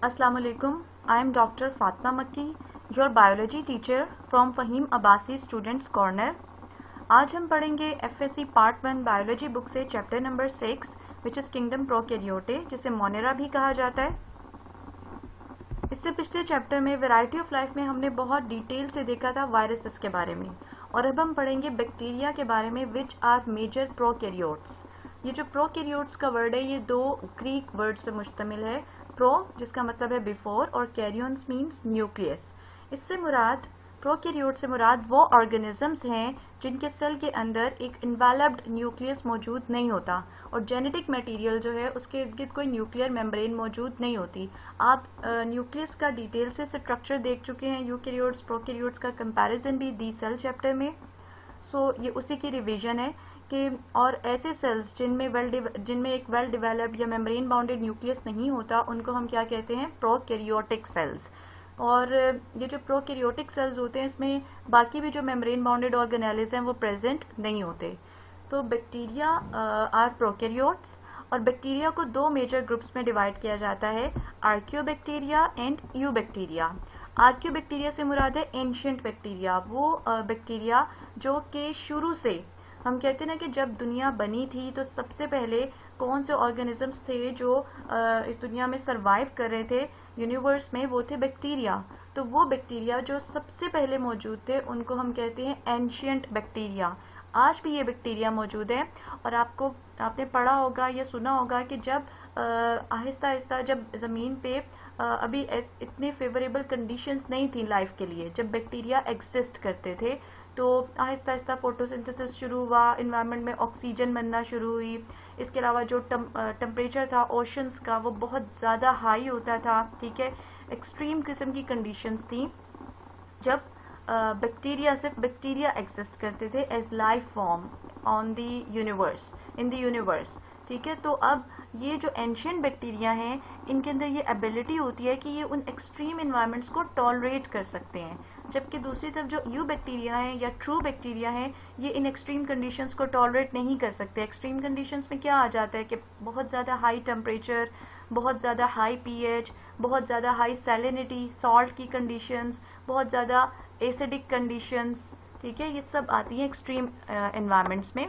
Assalamu alaikum. I am Dr. Fatma Makki, your biology teacher from Fahim Abbasi Students Corner. आज हम पढ़ेंगे FSC Part 1 biology book से chapter number 6 which is kingdom prokaryotae, जिसे monera भी कहा जाता है। इससे पिछले चैप्टर में वैरायटी ऑफ लाइफ में हमने बहुत डिटेल से देखा था वायरसेस के बारे में, और अब हम पढ़ेंगे बैक्टीरिया के बारे में विच आर मेजर प्रोकैरियोट्स। ये जो प्रोकैरियोट्स का वर्ड है ये दो ग्रीक वर्ड्स पे मुश्तमिल है, प्रो जिसका मतलब है बिफोर और कैरियंस मीन्स न्यूक्लियस। इससे मुराद प्रोकैरियोट से मुराद वो ऑर्गेनिजम्स हैं जिनके सेल के अंदर एक इन्वेलप्ड न्यूक्लियस मौजूद नहीं होता और जेनेटिक मटेरियल जो है उसके इर्द गिर्द कोई न्यूक्लियर मेम्ब्रेन मौजूद नहीं होती। आप न्यूक्लियस का डिटेल से स्ट्रक्चर देख चुके हैं यूकैरियोट्स प्रोकैरियोट्स का कंपैरिजन भी दी सेल चैप्टर में। ये उसी की रिवीजन है कि और ऐसे सेल्स जिनमें एक वेल डिवेलप्ड या मेम्ब्रेन बाउंडेड न्यूक्लियस नहीं होता उनको हम क्या कहते हैं, प्रोकैरियोटिक सेल्स। और ये जो प्रोकैरियोटिक सेल्स होते हैं इसमें बाकी भी जो मेम्ब्रेन बाउंडेड ऑर्गेनेल्स हैं वो प्रेजेंट नहीं होते। तो बैक्टीरिया आर प्रोकैरियोट्स, और बैक्टीरिया को दो मेजर ग्रुप्स में डिवाइड किया जाता है, आर्कियोबैक्टीरिया एंड यूबैक्टीरिया। आर्कियोबैक्टीरिया से मुराद है एंशिएंट बैक्टीरिया, वो बैक्टीरिया जो कि शुरू से हम कहते हैं ना कि जब दुनिया बनी थी तो सबसे पहले कौन से ऑर्गेनिजम्स थे जो इस दुनिया में सरवाइव कर रहे थे यूनिवर्स में, वो थे बैक्टीरिया। तो वो बैक्टीरिया जो सबसे पहले मौजूद थे उनको हम कहते हैं एंशिएंट बैक्टीरिया। आज भी ये बैक्टीरिया मौजूद है, और आपने पढ़ा होगा या सुना होगा कि जब आहिस्ता आहिस्ता जब ज़मीन पे अभी इतने फेवरेबल कंडीशंस नहीं थी लाइफ के लिए, जब बैक्टीरिया एग्जिस्ट करते थे तो आहिस्ता आहिस्ता फोटोसिंथेसिस शुरू हुआ, इन्वायरमेंट में ऑक्सीजन बनना शुरू हुई। इसके अलावा जो टेम्परेचर था ओशंस का वो बहुत ज़्यादा हाई होता था, ठीक है, एक्सट्रीम किस्म की कंडीशंस थी जब सिर्फ बैक्टीरिया एग्जिस्ट करते थे as life form on the universe, in the universe, ठीक है। तो अब ये जो एंशिएंट बैक्टीरिया हैं इनके अंदर ये एबिलिटी होती है कि ये उन एक्सट्रीम इन्वायरमेंट्स को टॉलरेट कर सकते हैं, जबकि दूसरी तरफ जो यू बैक्टीरिया हैं या ट्रू बैक्टीरिया हैं ये इन एक्सट्रीम कंडीशंस को टॉलरेट नहीं कर सकते। एक्सट्रीम कंडीशंस में क्या आ जाता है कि बहुत ज़्यादा हाई टेम्परेचर, बहुत ज़्यादा हाई पीएच, बहुत ज़्यादा हाई सैलिनिटी, सॉल्ट की कंडीशंस, बहुत ज़्यादा एसिडिक कंडीशंस, ठीक है, ये सब आती हैं एक्सट्रीम एनवायरनमेंट्स में।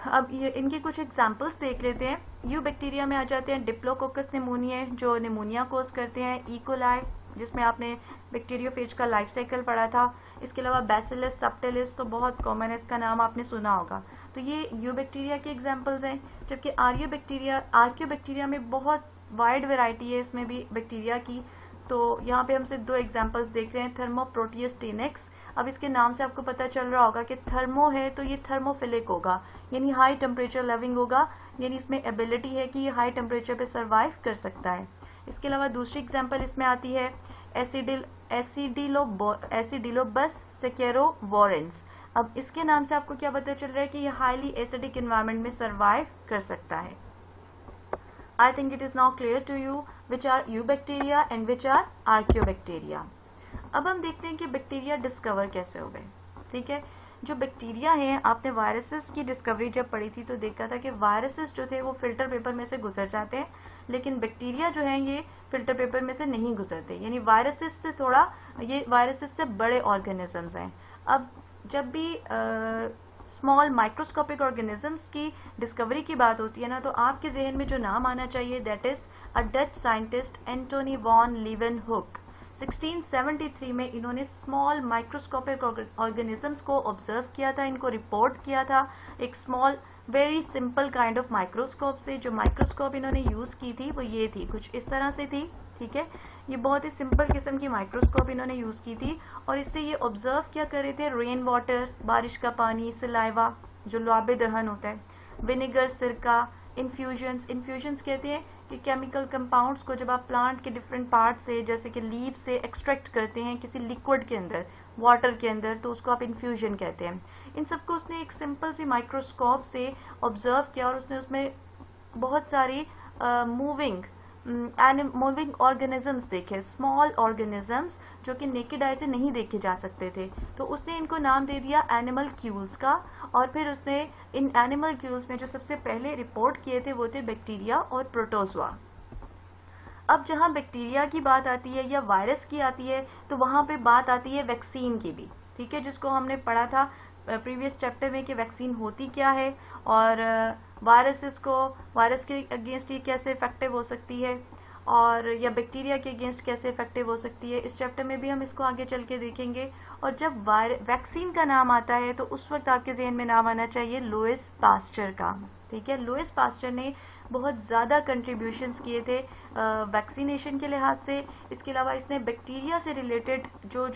अब ये इनके कुछ एग्जांपल्स देख लेते हैं। यू बैक्टीरिया में आ जाते हैं डिप्लोकोकस निमोनिया जो निमोनिया कोज करते हैं, इकोलाई जिसमें आपने बैक्टीरियोफेज का लाइफ साइकिल पढ़ा था। इसके अलावा बैसिलस सबटिलिस तो बहुत कॉमन है, इसका नाम आपने सुना होगा। तो ये यू बैक्टीरिया के एग्जाम्पल्स हैं, जबकि आर्कियोबैक्टीरिया में बहुत वाइड वेराइटी है इसमें भी बैक्टीरिया की। तो यहाँ पे हम सिर्फ दो एग्जाम्पल्स देख रहे हैं, थर्मोप्रोटियस टीनेक्स। अब इसके नाम से आपको पता चल रहा होगा कि थर्मो है तो ये थर्मोफिलिक होगा, यानी हाई टेम्परेचर लविंग होगा, यानी इसमें एबिलिटी है कि ये हाई टेम्परेचर पे सरवाइव कर सकता है। इसके अलावा दूसरी एग्जांपल इसमें आती है एसिडिलोबस सेकेरोवोरेंस। अब इसके नाम से आपको क्या पता चल रहा है कि ये हाईली एसिडिक एनवायरनमेंट में सरवाइव कर सकता है। I think it is now clear to you which are eubacteria and which are archaeobacteria. अब हम देखते हैं कि बैक्टीरिया डिस्कवर कैसे हो गए, ठीक है। जो बैक्टीरिया हैं, आपने वायरसेस की डिस्कवरी जब पढ़ी थी तो देखा था कि वायरसेस जो थे वो फिल्टर पेपर में से गुजर जाते हैं, लेकिन बैक्टीरिया जो हैं ये फिल्टर पेपर में से नहीं गुजरते, यानी ये वायरसेस से बड़े ऑर्गेनिजम्स हैं। अब जब भी स्मॉल माइक्रोस्कोपिक ऑर्गेनिजम्स की डिस्कवरी की बात होती है ना, तो आपके जहन में जो नाम आना चाहिए that is a Dutch scientist Antony von Leeuwenhoek. 1673 में इन्होंने स्मॉल माइक्रोस्कोपिक ऑर्गेनिजम्स को ऑब्जर्व किया था, इनको रिपोर्ट किया था एक small very simple kind of microscope से। जो माइक्रोस्कोप इन्होंने यूज की थी वो ये थी, कुछ इस तरह से थी, ठीक है। ये बहुत ही सिंपल किस्म की माइक्रोस्कोप इन्होंने यूज की थी, और इससे ये ऑब्जर्व क्या कर रहे थे, रेन वाटर, बारिश का पानी, सलाइवा जो लुआबे दहन होता है, विनेगर, सिरका, इन्फ्यूजन्स कहते हैं कि केमिकल कंपाउंड्स को जब आप प्लांट के डिफरेंट पार्ट से जैसे कि लीव से एक्सट्रैक्ट करते हैं किसी लिक्विड के अंदर, वाटर के अंदर, तो उसको आप इन्फ्यूजन कहते हैं। इन सबको उसने एक सिंपल सी माइक्रोस्कोप से ऑब्जर्व किया, और उसने उसमें बहुत सारी मूविंग ऑर्गेनिजम्स देखे, स्मॉल ऑर्गेनिजम्स जो कि नेकेड आई से नहीं देखे जा सकते थे। तो उसने इनको नाम दे दिया एनिमल क्यूल्स का, और फिर उसने इन एनिमल क्यूल्स में जो सबसे पहले रिपोर्ट किए थे वो थे बैक्टीरिया और प्रोटोजोआ। अब जहाँ बैक्टीरिया की बात आती है या वायरस की आती है तो वहाँ पे बात आती है वैक्सीन की भी, ठीक है, जिसको हमने पढ़ा था प्रीवियस चैप्टर में कि वैक्सीन होती क्या है और वायरस के अगेंस्ट ये कैसे इफेक्टिव हो सकती है और या बैक्टीरिया के अगेंस्ट कैसे इफेक्टिव हो सकती है। इस चैप्टर में भी हम इसको आगे चल के देखेंगे। और जब वैक्सीन का नाम आता है तो उस वक्त आपके जहन में नाम आना चाहिए लुईस पास्चर का, ठीक है। लुईस पास्चर ने बहुत ज़्यादा कंट्रीब्यूशंस किए थे वैक्सीनेशन के लिहाज से। इसके अलावा इसने बैक्टीरिया से रिलेटेड जो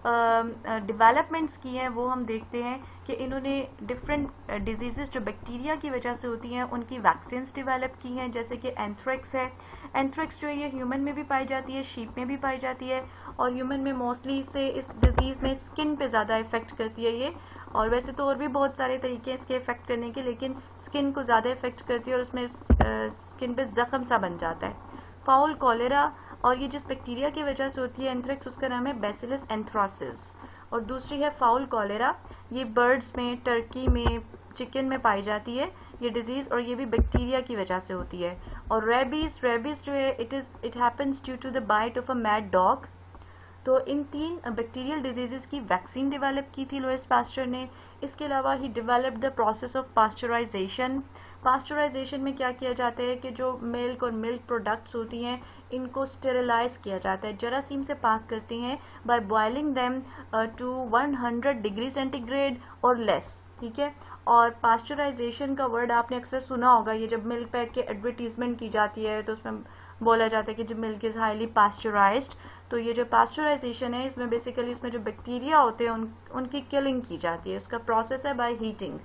डेवलपमेंट्स की हैं वो हम देखते हैं कि इन्होंने डिफरेंट डिजीजेस जो बैक्टीरिया की वजह से होती हैं उनकी वैक्सीन्स डेवलप की हैं, जैसे कि एंथ्रेक्स है। एंथ्रेक्स जो है ये ह्यूमन में भी पाई जाती है, शीप में भी पाई जाती है और ह्यूमन में मोस्टली से इस डिजीज़ में स्किन पे ज़्यादा इफेक्ट करती है ये, और वैसे तो और भी बहुत सारे तरीके हैं इसके इफेक्ट करने के, लेकिन स्किन को ज़्यादा इफेक्ट करती है और उसमें स्किन पे जख्म सा बन जाता है। फाउल कॉलेरा, और ये जिस बैक्टीरिया की वजह से होती है एंथ्रेक्स, उसका नाम है बैसिलस एंथ्रासिस। और दूसरी है फाउल कॉलेरा, ये बर्ड्स में, टर्की में, चिकन में पाई जाती है ये डिजीज, और ये भी बैक्टीरिया की वजह से होती है। और रेबीज जो है it happens due to the bite of a mad dog. तो इन 3 बैक्टीरियल डिजीजेस की वैक्सीन डेवलप की थी लुईस पास्चर ने। इसके अलावा ही developed the process of pasteurization. Pasteurization में क्या किया जाता है कि जो मिल्क और मिल्क प्रोडक्ट्स होती हैं इनको स्टेरिलाइज किया जाता है, जरासीम से पाक करते हैं by boiling them to 100 degree centigrade और लेस, ठीक है। और पास्चराइजेशन का वर्ड आपने अक्सर सुना होगा, ये जब मिल्क पैक की एडवर्टीजमेंट की जाती है तो उसमें बोला जाता है कि जब मिल्क इज हाईली पास्चराइज्ड। तो ये जो पास्चराइजेशन है इसमें बेसिकली इसमें जो बैक्टीरिया होते हैं उनकी किलिंग की जाती है। उसका प्रोसेस है by heating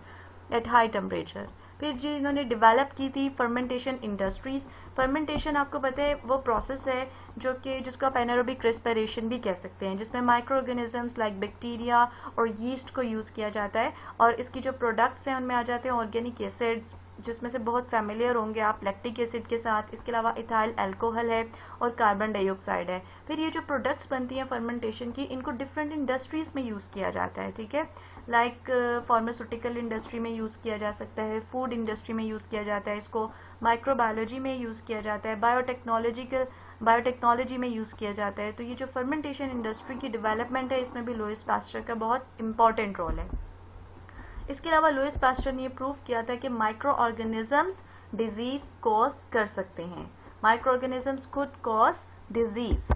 at high temperature. फिर जी इन्होंने डेवलप की थी फर्मेंटेशन इंडस्ट्रीज। फर्मेंटेशन आपको पता है वो प्रोसेस है जिसको आप एनारोबिक रेस्पिरेशन भी कह सकते हैं, जिसमें माइक्रो ऑर्गेनिजम्स लाइक बैक्टीरिया और यीस्ट को यूज किया जाता है और इसकी जो प्रोडक्ट्स हैं उनमें आ जाते हैं ऑर्गेनिक एसिड्स, जिसमें से बहुत फैमिलियर होंगे आप लैक्टिक एसिड के साथ। इसके अलावा इथाइल अल्कोहल है और कार्बन डाइऑक्साइड है। फिर ये जो प्रोडक्ट्स बनती हैं फर्मेंटेशन की, इनको डिफरेंट इंडस्ट्रीज में यूज किया जाता है, ठीक है। लाइक फार्मास्यूटिकल इंडस्ट्री में यूज किया जा सकता है, फूड इंडस्ट्री में यूज किया जाता है, इसको माइक्रोबायोलॉजी में यूज किया जाता है, बायोटेक्नोलॉजी में यूज किया जाता है। तो ये जो फर्मेंटेशन इंडस्ट्री की डेवलपमेंट है इसमें भी लुईस पास्चर का बहुत इंपॉर्टेंट रोल है। इसके अलावा लुईस पास्चर ने प्रूव किया था कि माइक्रो ऑर्गेनिजम्स डिजीज कॉज कर सकते हैं। माइक्रो ऑर्गेनिजम्स खुद कॉज डिजीज।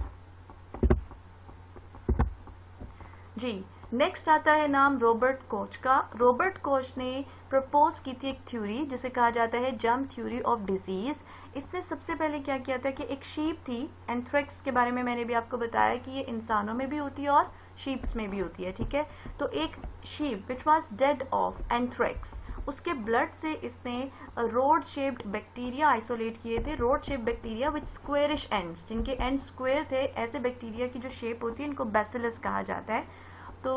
जी नेक्स्ट आता है नाम रॉबर्ट कोच का। रॉबर्ट कोच ने प्रपोज की थी एक थ्योरी जिसे कहा जाता है जर्म थ्योरी ऑफ डिजीज। इसने सबसे पहले क्या किया था कि एक शीप थी, एंथ्रेक्स के बारे में मैंने भी आपको बताया कि ये इंसानों में भी होती है और शीप्स में भी होती है, ठीक है। तो एक sheep which was dead of anthrax, उसके ब्लड से इसने रोड शेप्ड बैक्टीरिया आइसोलेट किए थे। Road shaped bacteria with squarish ends, जिनके एंड स्क्वेयर थे, ऐसे बैक्टीरिया की जो शेप होती है इनको बैसिलस कहा जाता है। तो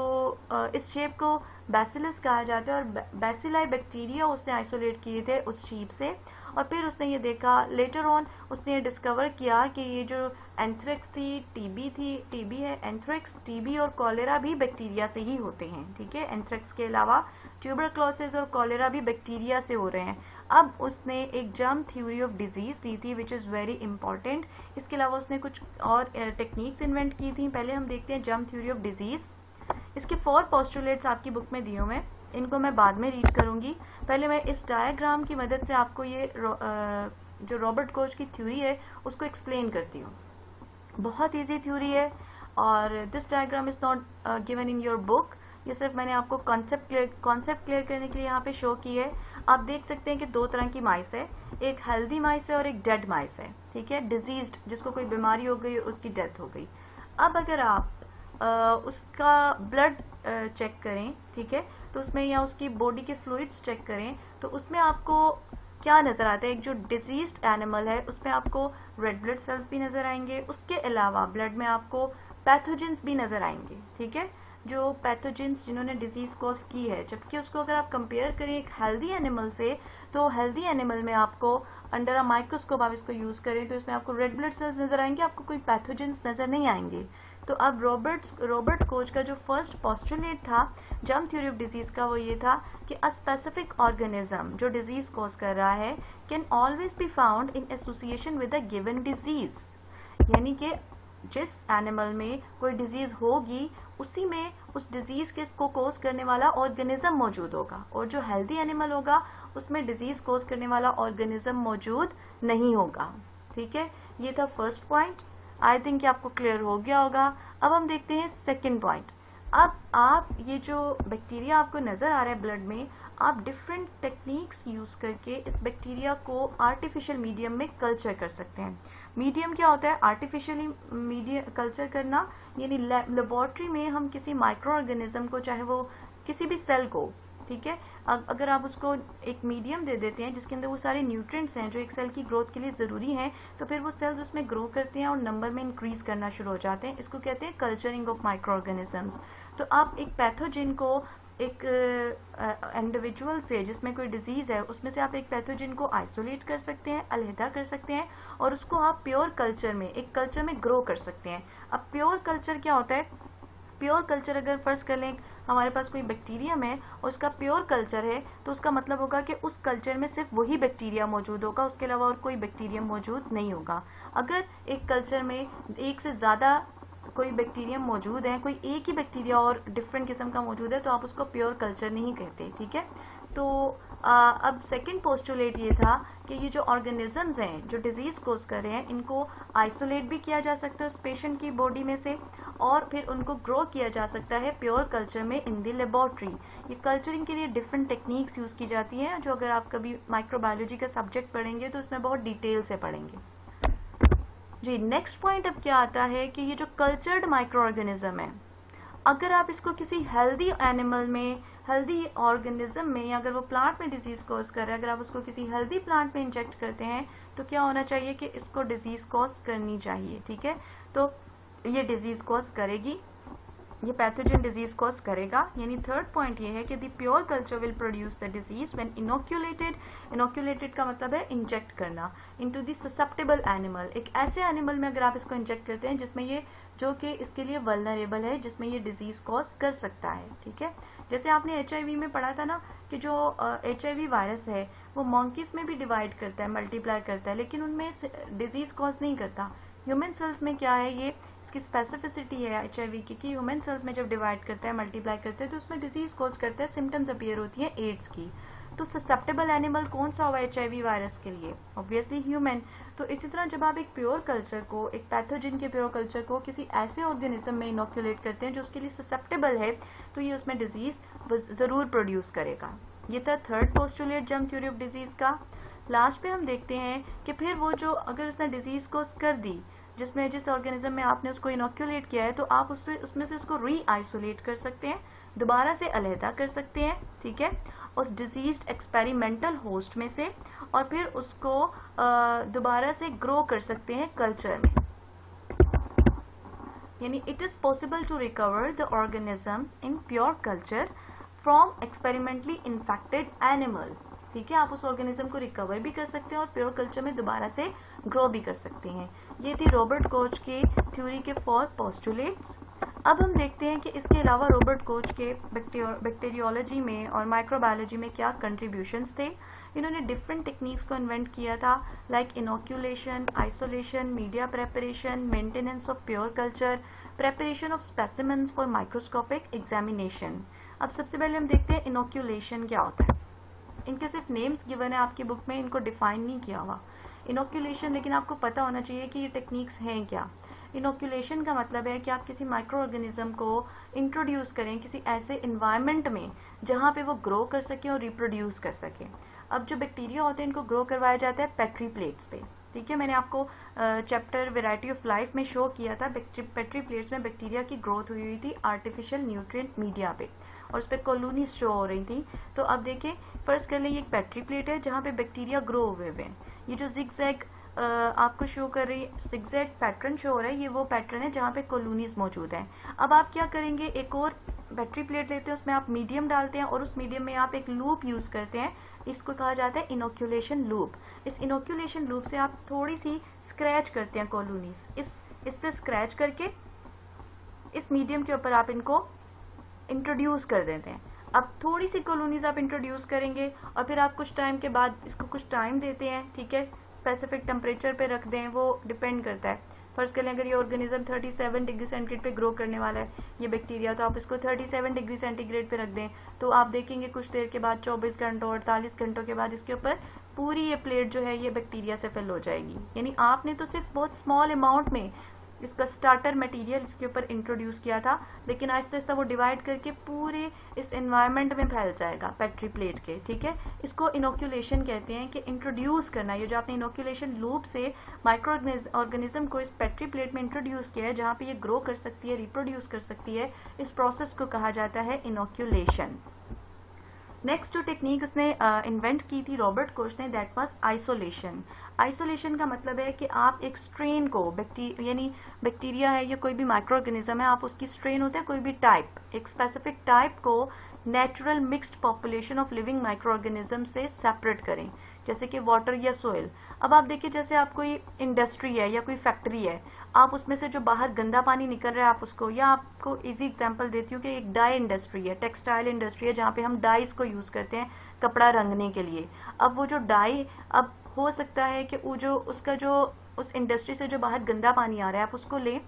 इस शेप को बैसिलस कहा जाता है और बैसिलाई बैक्टीरिया उसने आइसोलेट किए थे उस शीप से। और फिर उसने ये देखा लेटर ऑन, उसने ये डिस्कवर किया कि ये जो एंथ्रेक्स थी, टीबी है, एंथ्रेक्स, टीबी और कॉलेरा भी बैक्टीरिया से ही होते हैं, ठीक है। एंथ्रेक्स के अलावा ट्यूबरक्लोसिस और कॉलेरा भी बैक्टीरिया से हो रहे हैं। अब उसने एक जर्म थ्योरी ऑफ डिजीज दी थी विच इज़ वेरी इंपॉर्टेंट। इसके अलावा उसने कुछ और टेक्निक्स इन्वेंट की थी। पहले हम देखते हैं जर्म थ्योरी ऑफ डिजीज। इसके 4 पोस्टुलेट्स आपकी बुक में दिए हुए हैं, इनको मैं बाद में रीड करूंगी। पहले मैं इस डायग्राम की मदद से आपको ये जो रॉबर्ट कोच की थ्योरी है उसको एक्सप्लेन करती हूँ। बहुत इजी थ्योरी है और this diagram is not given in your book. ये सिर्फ मैंने आपको कॉन्सेप्ट क्लियर करने के लिए यहाँ पे शो की है। आप देख सकते हैं कि 2 तरह की माइस है, एक हेल्दी माइस है और एक डेड माइस है, ठीक है। डिजीज्ड, जिसको कोई बीमारी हो गई, उसकी डेथ हो गई। अब अगर आप उसका ब्लड चेक करें, ठीक है, तो उसमें या उसकी बॉडी के फ्लूइड्स चेक करें तो उसमें आपको क्या नजर आता है। एक जो डिजीज्ड एनिमल है उसमें आपको रेड ब्लड सेल्स भी नजर आएंगे, उसके अलावा ब्लड में आपको पैथोजेंस भी नजर आएंगे, ठीक है, जो पैथोजेंस जिन्होंने डिजीज कॉज की है। जबकि उसको अगर आप कंपेयर करें एक हेल्दी एनिमल से, तो हेल्दी एनिमल में आपको अंडर अ माइक्रोस्कोप आप इसको यूज करें तो इसमें आपको रेड ब्लड सेल्स नजर आएंगे, आपको कोई पैथोजेंस नजर नहीं आएंगे। तो अब रॉबर्ट कोच का जो फर्स्ट पोस्टुलेट था जर्म थ्योरी ऑफ डिजीज का, वो ये था कि अ स्पेसिफिक ऑर्गेनिज्म जो डिजीज कॉज कर रहा है can always be found in association with a given disease. यानी कि जिस एनिमल में कोई डिजीज होगी उसी में उस डिजीज को कोज करने वाला ऑर्गेनिज्म मौजूद होगा, और जो हेल्दी एनिमल होगा उसमें डिजीज कोज करने वाला ऑर्गेनिज्म मौजूद नहीं होगा। ठीक है, ये था फर्स्ट पॉइंट। आई थिंक आपको क्लियर हो गया होगा। अब हम देखते हैं सेकेंड पॉइंट। अब आप ये जो बैक्टीरिया आपको नजर आ रहा है ब्लड में, आप डिफरेंट टेक्निक्स यूज करके इस बैक्टीरिया को आर्टिफिशियल मीडियम में कल्चर कर सकते हैं। मीडियम क्या होता है? आर्टिफिशियली मीडियम कल्चर करना, यानी लेबोरेटरी में हम किसी माइक्रो ऑर्गेनिज्म को, चाहे वो किसी भी सेल को, ठीक है, अगर आप उसको एक मीडियम दे देते हैं जिसके अंदर वो सारे न्यूट्रिएंट्स हैं जो एक सेल की ग्रोथ के लिए जरूरी हैं, तो फिर वो सेल्स उसमें ग्रो करते हैं और नंबर में इंक्रीज करना शुरू हो जाते हैं। इसको कहते हैं कल्चरिंग ऑफ माइक्रो ऑर्गेनिजम्स। तो आप एक पैथोजिन को, एक इंडिविजुअल से जिसमें कोई डिजीज है, उसमें से आप एक पैथोजिन को आइसोलेट कर सकते हैं, अलहदा कर सकते हैं, और उसको आप प्योर कल्चर में, एक कल्चर में ग्रो कर सकते हैं। अब प्योर कल्चर क्या होता है? प्योर कल्चर, अगर फर्ज कर लें हमारे पास कोई बैक्टीरियम है और उसका प्योर कल्चर है, तो उसका मतलब होगा कि उस कल्चर में सिर्फ वही बैक्टीरिया मौजूद होगा, उसके अलावा और कोई बैक्टीरियम मौजूद नहीं होगा। अगर एक कल्चर में एक से ज्यादा कोई बैक्टीरियम मौजूद है, कोई एक ही बैक्टीरिया और डिफरेंट किस्म का मौजूद है, तो आप उसको प्योर कल्चर नहीं कहते। ठीक है, तो अब सेकंड पोस्टुलेट ये था कि ये जो ऑर्गेनिजम्स हैं जो डिजीज कोज कर रहे हैं, इनको आइसोलेट भी किया जा सकता है उस पेशेंट की बॉडी में से, और फिर उनको ग्रो किया जा सकता है प्योर कल्चर में इन दी लेबोरेटरी। ये कल्चरिंग के लिए डिफरेंट टेक्निक्स यूज की जाती हैं, जो अगर आप कभी माइक्रोबायोलॉजी का सब्जेक्ट पढ़ेंगे तो उसमें बहुत डिटेल से पढ़ेंगे। जी, नेक्स्ट पॉइंट अब क्या आता है कि ये जो कल्चर्ड माइक्रो ऑर्गेनिज्म है, अगर आप इसको किसी हेल्दी एनिमल में, हेल्दी ऑर्गेनिज्म में, या अगर वो प्लांट में डिजीज कॉज कर रहा है, अगर आप उसको किसी हेल्दी प्लांट में इंजेक्ट करते हैं, तो क्या होना चाहिए कि इसको डिजीज कॉज करनी चाहिए। ठीक है, तो ये डिजीज कॉज करेगी, ये पैथोजन डिजीज कॉज करेगा। यानी थर्ड पॉइंट ये है कि the pure culture will produce the disease when inoculated. Inoculated का मतलब है इंजेक्ट करना, इनटू द ससेप्टेबल एनिमल। एक ऐसे एनिमल में अगर आप इसको इंजेक्ट करते हैं जिसमें ये, जो कि इसके लिए वल्नरेबल है, जिसमें ये डिजीज कॉज कर सकता है। ठीक है, जैसे आपने HIV में पढ़ा था ना कि जो HIV वायरस है वो मंकीज में भी डिवाइड करता है, मल्टीप्लाई करता है, लेकिन उनमें डिजीज कॉज नहीं करता। ह्यूमन सेल्स में क्या है, ये इसकी स्पेसिफिसिटी है HIV की, कि ह्यूमन सेल्स में जब डिवाइड करता है, मल्टीप्लाई करता है, तो उसमें डिजीज कॉज करता है, सिम्टम्स अपीयर होती है एड्स की। तो ससेप्टेबल एनिमल कौन सा हुआ HIV वायरस के लिए? Obviously human. तो इसी तरह जब आप एक प्योर कल्चर को, एक पैथोजन के प्योर कल्चर को किसी ऐसे ऑर्गेनिज्म में इनोक्यूलेट करते हैं जो उसके लिए ससेप्टेबल है, तो ये उसमें डिजीज जरूर प्रोड्यूस करेगा। ये था third postulate germ theory of disease का। लास्ट पे हम देखते हैं कि फिर वो जो, अगर उसने डिजीज को कर दी, जिसमें जिस ऑर्गेनिज्म में आपने उसको इनोक्यूलेट किया है, तो आप उसमें से उसको री आइसोलेट कर सकते हैं, दोबारा से अलहदा कर सकते हैं। ठीक है, उस डिजीज्ड एक्सपेरिमेंटल होस्ट में से, और फिर उसको दोबारा से ग्रो कर सकते हैं कल्चर में। यानी it is possible to recover the organism in pure culture from experimentally infected animal. ठीक है, आप उस ऑर्गेनिज्म को रिकवर भी कर सकते हैं और प्योर कल्चर में दोबारा से ग्रो भी कर सकते हैं। ये थी रॉबर्ट कोच की थ्योरी के 4 पोस्टुलेट्स। अब हम देखते हैं कि इसके अलावा रॉबर्ट कोच के बैक्टीरियोलॉजी में और माइक्रोबायोलॉजी में क्या कंट्रीब्यूशंस थे। इन्होंने डिफरेंट टेक्निक्स को इन्वेंट किया था, like inoculation, isolation, media preparation, maintenance of pure culture, preparation of specimens for microscopic examination. अब सबसे पहले हम देखते हैं इनोक्यूलेशन क्या होता है। इनके सिर्फ नेम्स गिवन है आपकी बुक में, इनको डिफाइन नहीं किया हुआ इनोक्यूलेशन, लेकिन आपको पता होना चाहिए कि ये टेक्निक्स हैं क्या। इनोक्यूलेशन का मतलब है कि आप किसी माइक्रो ऑर्गेनिज्म को इंट्रोड्यूस करें किसी ऐसे इन्वायरमेंट में जहां पे वो ग्रो कर सके और रिप्रोड्यूस कर सके। अब जो बैक्टीरिया होते हैं इनको ग्रो करवाया जाता है पेट्री प्लेट्स पे। ठीक है, मैंने आपको चैप्टर वैरायटी ऑफ लाइफ में शो किया था, पेट्री प्लेट्स में बैक्टीरिया की ग्रोथ हुई थी आर्टिफिशियल न्यूट्रिएंट मीडिया पे, और उस पर कॉलोनीज शो हो रही थी। तो अब देखें, फर्स्ट कर ले, ये एक पेट्री प्लेट है जहाँ पे बैक्टीरिया ग्रो हुए हुए हैं। ये जो जिगजैग आपको शो कर रही है, जिगजैग पैटर्न शो हो रहा है, ये वो पैटर्न है जहाँ पे कॉलोनीज मौजूद हैं। अब आप क्या करेंगे, एक और बैटरी प्लेट लेते हैं, उसमें आप मीडियम डालते हैं और उस मीडियम में आप एक लूप यूज करते हैं, इसको कहा जाता है इनोक्यूलेशन लूप। इस इनोक्यूलेशन लूप से आप थोड़ी सी स्क्रैच करते हैं कॉलोनीज, इससे स्क्रैच करके इस मीडियम के ऊपर आप इनको इंट्रोड्यूस कर देते हैं। अब थोड़ी सी कॉलोनीज आप इंट्रोड्यूस करेंगे और फिर आप कुछ टाइम के बाद इसको कुछ टाइम देते हैं। ठीक है, स्पेसिफिक टेम्परेचर पे रख दें, वो डिपेंड करता है। फर्स्ट कर लें अगर ये ऑर्गेनिज्म 37 डिग्री सेंटीग्रेड पे ग्रो करने वाला है, ये बैक्टीरिया, तो आप इसको 37 डिग्री सेंटीग्रेड पे रख दें, तो आप देखेंगे कुछ देर के बाद 24 घंटों 48 घंटों के बाद इसके ऊपर पूरी ये प्लेट जो है ये बैक्टीरिया से फिल हो जाएगी। यानी आपने तो सिर्फ बहुत स्मॉल अमाउंट में इसका स्टार्टर मटेरियल इसके ऊपर इंट्रोड्यूस किया था, लेकिन आहिस्ता आहिस्ता वो डिवाइड करके पूरे इस एनवायरनमेंट में फैल जाएगा पेट्री प्लेट के। ठीक है, इसको इनोक्यूलेशन कहते हैं कि इंट्रोड्यूस करना। ये जो आपने इनोक्यूलेशन लूप से माइक्रो ऑर्गेनिज्म को इस पेट्री प्लेट में इंट्रोड्यूस किया है जहाँ पे ये ग्रो कर सकती है, रिप्रोड्यूस कर सकती है, इस प्रोसेस को कहा जाता है इनोक्यूलेशन। नेक्स्ट जो टेक्निक उसने इन्वेंट की थी रॉबर्ट कोच ने, दैट वाज आइसोलेशन। आइसोलेशन का मतलब है कि आप एक स्ट्रेन को यानी बैक्टीरिया है या कोई भी माइक्रो ऑर्गेनिज्म है, आप उसकी स्ट्रेन होता है कोई भी टाइप, एक स्पेसिफिक टाइप को natural mixed population of living micro organism से सेपरेट करें, जैसे कि वाटर या सोइल। अब आप देखिए जैसे आप कोई इंडस्ट्री है या कोई फैक्ट्री है, आप उसमें से जो बाहर गंदा पानी निकल रहा है आप उसको, या आपको इजी एग्जांपल देती हूँ कि एक डाई इंडस्ट्री है, टेक्सटाइल इंडस्ट्री है जहाँ पे हम डाइज को यूज करते हैं कपड़ा रंगने के लिए। अब वो जो डाई, अब हो सकता है कि वो जो उसका जो उस इंडस्ट्री से जो बाहर गंदा पानी आ रहा है आप उसको लें,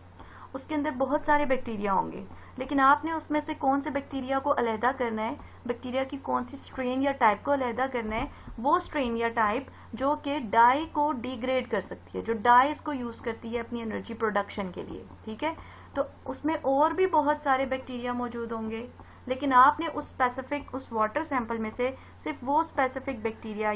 उसके अंदर बहुत सारे बैक्टीरिया होंगे, लेकिन आपने उसमें से कौन से बैक्टीरिया को अलहदा करना है, बैक्टीरिया की कौन सी स्ट्रेन या टाइप को अलहदा करना है, वो स्ट्रेन या टाइप जो कि डाई को डिग्रेड कर सकती है, जो डाई इसको यूज करती है अपनी एनर्जी प्रोडक्शन के लिए। ठीक है, तो उसमें और भी बहुत सारे बैक्टीरिया मौजूद होंगे, लेकिन आपने उस स्पेसिफिक उस वाटर सैंपल में से सिर्फ वो स्पेसिफिक बैक्टीरिया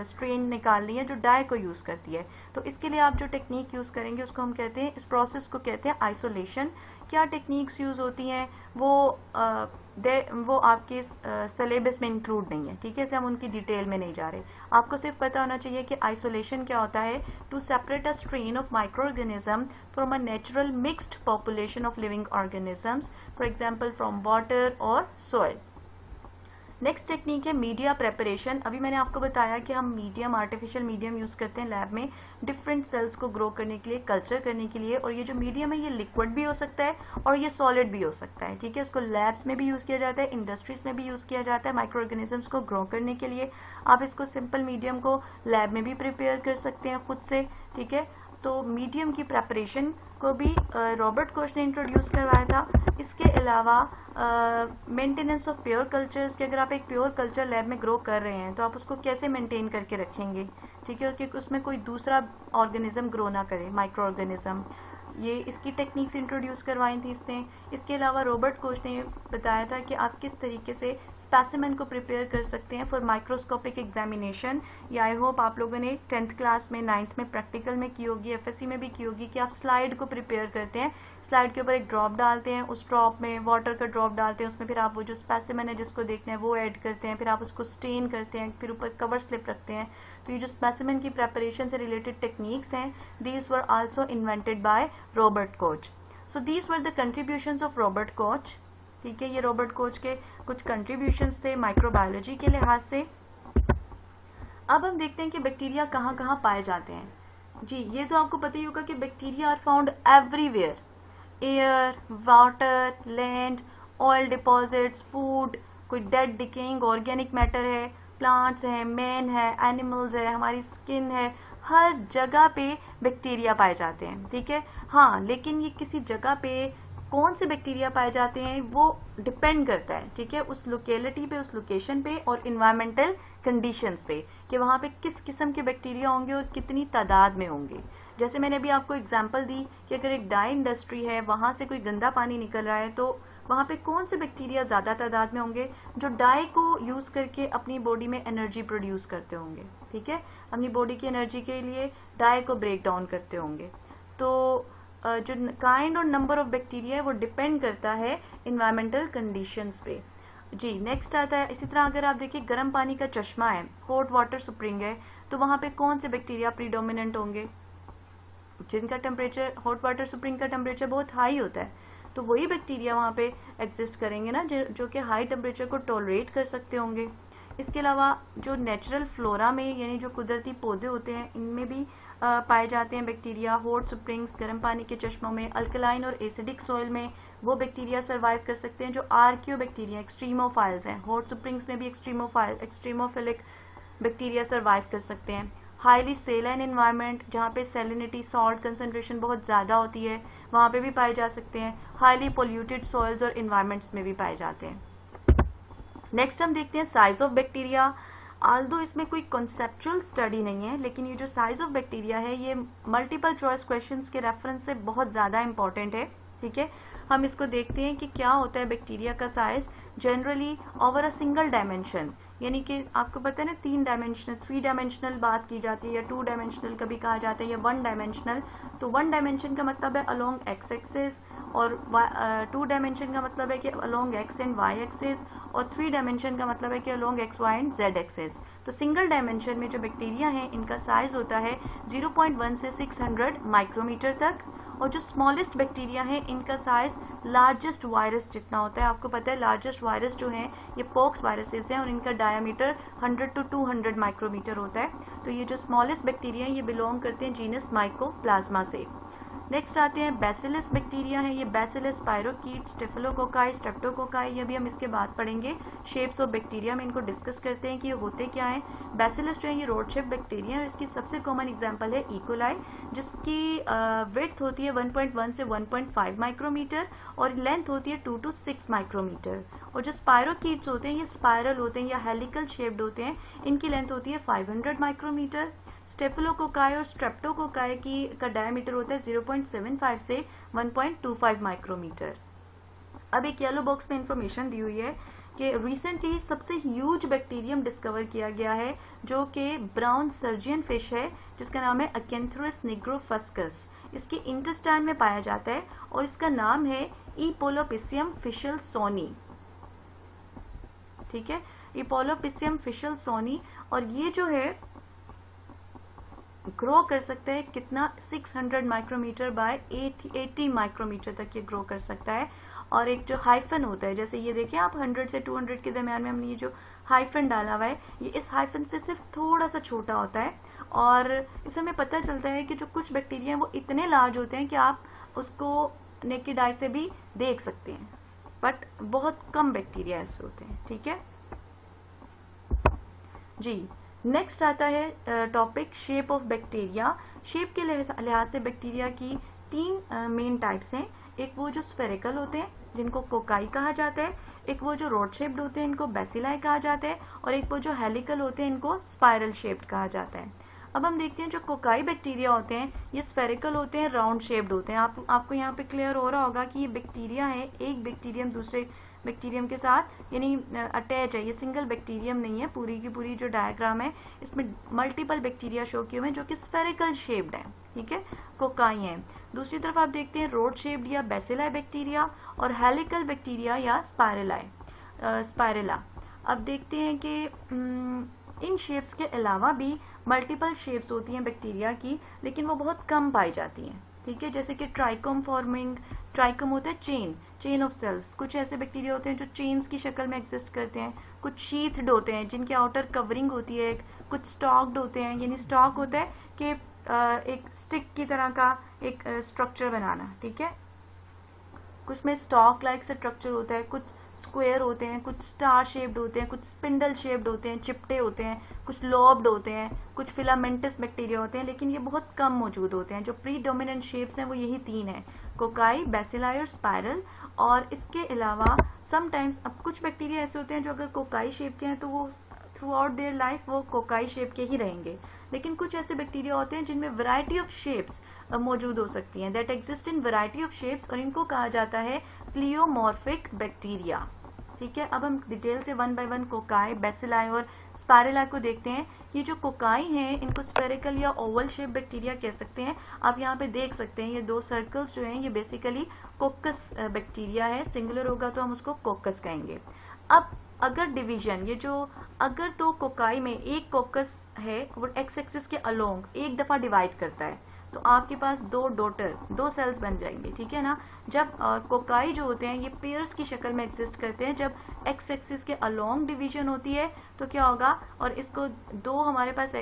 स्ट्रेन निकालनी है जो डाई को यूज करती है। तो इसके लिए आप जो टेक्निक यूज करेंगे उसको हम कहते हैं, इस प्रोसेस को कहते हैं आइसोलेशन। क्या टेक्निक्स यूज होती हैं वो आपके सिलेबस में इंक्लूड नहीं है, ठीक है, इसलिए हम उनकी डिटेल में नहीं जा रहे। आपको सिर्फ पता होना चाहिए कि आइसोलेशन क्या होता है, to separate a strain of micro organism from a natural mixed population of living organisms, for example from water और सॉइल। नेक्स्ट टेक्निक है मीडिया प्रेपरेशन। अभी मैंने आपको बताया कि हम मीडियम, आर्टिफिशियल मीडियम यूज करते हैं लैब में डिफरेंट सेल्स को ग्रो करने के लिए, कल्चर करने के लिए, और ये जो मीडियम है ये लिक्विड भी हो सकता है और ये सॉलिड भी हो सकता है। ठीक है, इसको लैब्स में भी यूज किया जाता है, इंडस्ट्रीज में भी यूज किया जाता है माइक्रो ऑर्गेनिजम्स को ग्रो करने के लिए। आप इसको सिंपल मीडियम को लैब में भी प्रिपेयर कर सकते हैं खुद से। ठीक है, तो मीडियम की प्रेपरेशन को भी रॉबर्ट कोच ने इंट्रोड्यूस करवाया था। इसके अलावा मेंटेनेंस ऑफ प्योर कल्चर्स, कि अगर आप एक प्योर कल्चर लैब में ग्रो कर रहे हैं तो आप उसको कैसे मेंटेन करके रखेंगे, ठीक है, क्योंकि उसमें कोई दूसरा ऑर्गेनिज्म ग्रो ना करे, माइक्रो ऑर्गेनिज्म, ये इसकी टेक्निक्स इंट्रोड्यूस करवाई थी इसने। इसके अलावा रॉबर्ट कोच ने बताया था कि आप किस तरीके से स्पेसिमेन को प्रिपेयर कर सकते हैं फॉर माइक्रोस्कोपिक एग्जामिनेशन। ये आई होप आप लोगों ने 10th क्लास में, 9th में प्रैक्टिकल में की होगी, एफएससी में भी की होगी, कि आप स्लाइड को प्रिपेयर करते हैं, स्लाइड के ऊपर एक ड्रॉप डालते हैं, उस ड्रॉप में वाटर का ड्रॉप डालते हैं, उसमें फिर आप वो जो स्पेसिमेन है जिसको देखना है वो ऐड करते हैं, फिर आप उसको स्टेन करते हैं, फिर ऊपर कवर स्लिप रखते हैं। तो ये जो स्पेसिमेन की प्रेपरेशन से रिलेटेड टेक्निक्स हैं, these were also invented by Robert Koch. So these were the contributions of Robert Koch. ठीक है, ये रॉबर्ट कोच के कुछ कंट्रीब्यूशंस थे माइक्रोबायोलॉजी के लिहाज से। अब हम देखते हैं कि बैक्टीरिया कहाँ कहाँ पाए जाते हैं। जी, ये तो आपको पता ही होगा कि bacteria are found everywhere, air, water, land, oil deposits, food, कोई डेड डिकेइंग ऑर्गेनिक मैटर है, प्लांट्स हैं, मैन है, एनिमल्स है, हमारी स्किन है, हर जगह पे बैक्टीरिया पाए जाते हैं। ठीक है, हाँ, लेकिन ये किसी जगह पे कौन से बैक्टीरिया पाए जाते हैं वो डिपेंड करता है, ठीक है, उस लोकेलिटी पे, उस लोकेशन पे और इन्वायरमेंटल कंडीशंस पे, कि वहाँ पे किस किस्म के बैक्टीरिया होंगे और कितनी तादाद में होंगे। जैसे मैंने अभी आपको एग्जांपल दी कि अगर एक डाई इंडस्ट्री है, वहां से कोई गंदा पानी निकल रहा है, तो वहां पे कौन से बैक्टीरिया ज्यादा तादाद में होंगे, जो डाई को यूज करके अपनी बॉडी में एनर्जी प्रोड्यूस करते होंगे। ठीक है, अपनी बॉडी की एनर्जी के लिए डाई को ब्रेक डाउन करते होंगे। तो जो काइंड और नंबर ऑफ बैक्टीरिया है वो डिपेंड करता है इन्वायरमेंटल कंडीशंस पे। जी, नेक्स्ट आता है, इसी तरह अगर आप देखिए गर्म पानी का चश्मा है, हॉट वाटर स्प्रिंग है, तो वहां पे कौन से बैक्टीरिया प्रीडोमिनेंट होंगे, जिनका टेम्परेचर, हॉट वाटर स्प्रिंग का टेम्परेचर बहुत हाई होता है, तो वही बैक्टीरिया वहां पे एग्जिस्ट करेंगे ना, जो कि हाई टेम्परेचर को टॉलरेट कर सकते होंगे। इसके अलावा जो नेचुरल फ्लोरा में, यानी जो कुदरती पौधे होते हैं, इनमें भी पाए जाते हैं बैक्टीरिया। हॉट स्प्रिंग्स, गर्म पानी के चश्मों में, अल्कलाइन और एसिडिक सॉइल में वो बैक्टीरिया सर्वाइव कर सकते हैं जो आर्कियो बैक्टीरिया, एक्सट्रीमोफाइल्स हैं। हॉट स्प्रिंग्स में भी एक्सट्रीमोफिलिक बैक्टीरिया सर्वाइव कर सकते हैं। हाईली सेलाइन इन्वायरमेंट जहाँ पे सेलिनिटी सॉल्ट कंसंट्रेशन बहुत ज़्यादा होती है वहाँ पे भी पाए जा सकते हैं। हाईली पोल्यूटेड सॉइल्स और इन्वायरमेंट्स में भी पाए जाते हैं। नेक्स्ट हम देखते हैं साइज ऑफ बैक्टीरिया। आल्दो इसमें कोई कॉन्सेप्चुअल स्टडी नहीं है, लेकिन ये जो साइज ऑफ बैक्टीरिया है ये मल्टीपल चॉइस क्वेश्चंस के रेफरेंस से बहुत ज़्यादा इंपॉर्टेंट है। ठीक है, हम इसको देखते हैं कि क्या होता है बैक्टीरिया का size generally over a single dimension, यानी कि आपको पता है ना 3 डायमेंशनल बात की जाती है या 2 डायमेंशनल कभी कहा जाता है या 1 डायमेंशनल। तो 1 डायमेंशन का मतलब है अलोंग एक्स एक्सिस और 2 डायमेंशन का मतलब है कि along x and y axis और 3 डायमेंशन का मतलब है कि along x y and z axis. तो सिंगल डायमेंशन में जो बैक्टीरिया है इनका साइज होता है 0.1 से 600 माइक्रोमीटर तक, और जो स्मॉलेस्ट बैक्टीरिया है इनका साइज लार्जेस्ट वायरस जितना होता है। आपको पता है लार्जेस्ट वायरस जो है ये पॉक्स वायरसेस हैं और इनका डायमीटर 100 to 200 माइक्रोमीटर होता है। तो ये जो स्मॉलेस्ट बैक्टीरिया है ये बिलोंग करते हैं जीनस माइकोप्लाज्मा से। नेक्स्ट आते हैं बैसिलस बैक्टीरिया है, ये बैसिलस स्पाइरोकीट, स्टेफिलोकोकाई, स्ट्रेप्टोकोकाई, ये भी हम इसके बाद पढ़ेंगे। शेप्स ऑफ बैक्टीरिया में इनको डिस्कस करते हैं कि ये होते क्या हैं। बैसिलस जो है ये रोड शेप बैक्टीरिया है, इसकी सबसे कॉमन एग्जांपल है इकोलाई जिसकी विड्थ होती है 1.1 से 1.5 माइक्रोमीटर और लेंथ होती है 2 to 6 माइक्रोमीटर। और जो स्पाइरोकीट्स होते हैं ये स्पाइरल होते हैं या हेलिकल शेप्ड होते हैं, इनकी लेंथ होती है 500 माइक्रोमीटर। स्टेफिलोकोकाई और स्ट्रेप्टोकोकाई का डायमीटर होता है 0.75 से 1.25 माइक्रोमीटर। अब एक येलो बॉक्स में इंफॉर्मेशन दी हुई है कि रिसेंटली सबसे ह्यूज बैक्टीरियम डिस्कवर किया गया है जो कि ब्राउन सर्जियन फिश है जिसका नाम है अकेंथ्रस निग्रोफस्कस। इसके इंटेस्टाइन में पाया जाता है और इसका नाम है इपोलोपिसियम फिशलसोनी। ठीक है, इपोलोपिसियम फिशलसोनी, और ये जो है ग्रो कर सकता है कितना 600 माइक्रोमीटर बाय 80 माइक्रोमीटर तक ये ग्रो कर सकता है। और एक जो हाइफन होता है, जैसे ये देखिए आप 100 से 200 के दरम्यान में हमने ये जो हाइफन डाला हुआ है ये इस हाइफन से सिर्फ थोड़ा सा छोटा होता है, और इससे हमें पता चलता है कि जो कुछ बैक्टीरिया हैं वो इतने लार्ज होते हैं कि आप उसको नेकेड आई से भी देख सकते हैं, बट बहुत कम बैक्टीरिया ऐसे होते हैं। ठीक है जी। नेक्स्ट आता है topic shape of bacteria. Shape के लिहाज से बैक्टीरिया की 3 मेन टाइप्स हैं। एक वो जो स्फेरिकल होते हैं जिनको कोकाई कहा जाता है, एक वो जो रोड शेप्ड होते हैं इनको बेसिलाई कहा जाता है, और एक वो जो हेलिकल होते हैं इनको स्पाइरल शेप्ड कहा जाता है। अब हम देखते हैं जो कोकाई बैक्टीरिया होते हैं ये स्फेरिकल होते हैं, राउंड शेप्ड होते हैं। आपको यहाँ पे क्लियर हो रहा होगा कि ये बैक्टीरिया है, एक बैक्टीरियम दूसरे बैक्टीरियम के साथ यानी अटैच है, ये सिंगल बैक्टीरियम नहीं है। पूरी की पूरी जो डायग्राम है इसमें मल्टीपल बैक्टीरिया शो किए हुए हैं जो कि स्फेरिकल शेप्ड है। ठीक है, कोकाई है। दूसरी तरफ आप देखते हैं रोड शेप्ड या बेसिलाई बैक्टीरिया और हेलिकल बैक्टीरिया या स्पाइरेला। अब देखते हैं कि इन शेप्स के अलावा भी मल्टीपल शेप्स होती हैं बैक्टीरिया की, लेकिन वो बहुत कम पाई जाती हैं। ठीक है, जैसे कि ट्राइकोम फॉर्मिंग, ट्राइकोम होता है चेन ऑफ सेल्स। कुछ ऐसे बैक्टीरिया होते हैं जो चेन्स की शक्ल में एग्जिस्ट करते हैं, कुछ शीथ्ड होते हैं जिनके आउटर कवरिंग होती है, कुछ स्टॉक्ड होते हैं, यानी स्टॉक होता है कि एक स्टिक की तरह का एक स्ट्रक्चर बनाना। ठीक है, कुछ में स्टॉक लाइक स्ट्रक्चर होता है, कुछ स्क्वायर होते हैं, कुछ स्टार शेप्ड होते हैं, कुछ स्पिंडल शेप्ड होते हैं, चिपटे होते हैं, कुछ लॉब्ड होते हैं, कुछ फिलामेंटस बैक्टीरिया होते हैं, लेकिन ये बहुत कम मौजूद होते हैं। जो प्रीडोमिनेंट शेप्स हैं वो यही 3 हैं, कोकाई, बेसिलाई और स्पाइरल। और इसके अलावा समटाइम्स अब कुछ बैक्टीरिया ऐसे होते हैं जो अगर कोकाई शेप के हैं तो वो थ्रू आउट देयर लाइफ वो कोकाई शेप के ही रहेंगे, लेकिन कुछ ऐसे बैक्टीरिया होते हैं जिनमें वैरायटी ऑफ शेप्स मौजूद हो सकती हैं, that exist in variety of shapes, और इनको कहा जाता है प्लियोमॉर्फिक बैक्टीरिया। ठीक है, अब हम डिटेल से 1 by 1 कोकाई, बेसिलाई और स्पाइरेला को देखते हैं। ये जो कोकाई हैं इनको स्फेरिकल या ओवल शेप बैक्टीरिया कह सकते हैं। आप यहाँ पे देख सकते हैं ये 2 सर्कल्स जो हैं ये बेसिकली कोकस बैक्टीरिया है, सिंगुलर होगा तो हम उसको कोकस कहेंगे। अब अगर डिवीजन अगर तो कोकाई में एक कोकस है वो एक्स एक्सिस के अलोंग एक दफा डिवाइड करता है तो आपके पास 2 सेल्स बन जाएंगे। ठीक है ना, जब कोकाई जो होते हैं ये पेयर्स की शक्ल में एग्जिस्ट करते हैं। जब एक्स एक्सिस के अलोंग डिवीजन होती है तो क्या होगा, और इसको 2 हमारे पास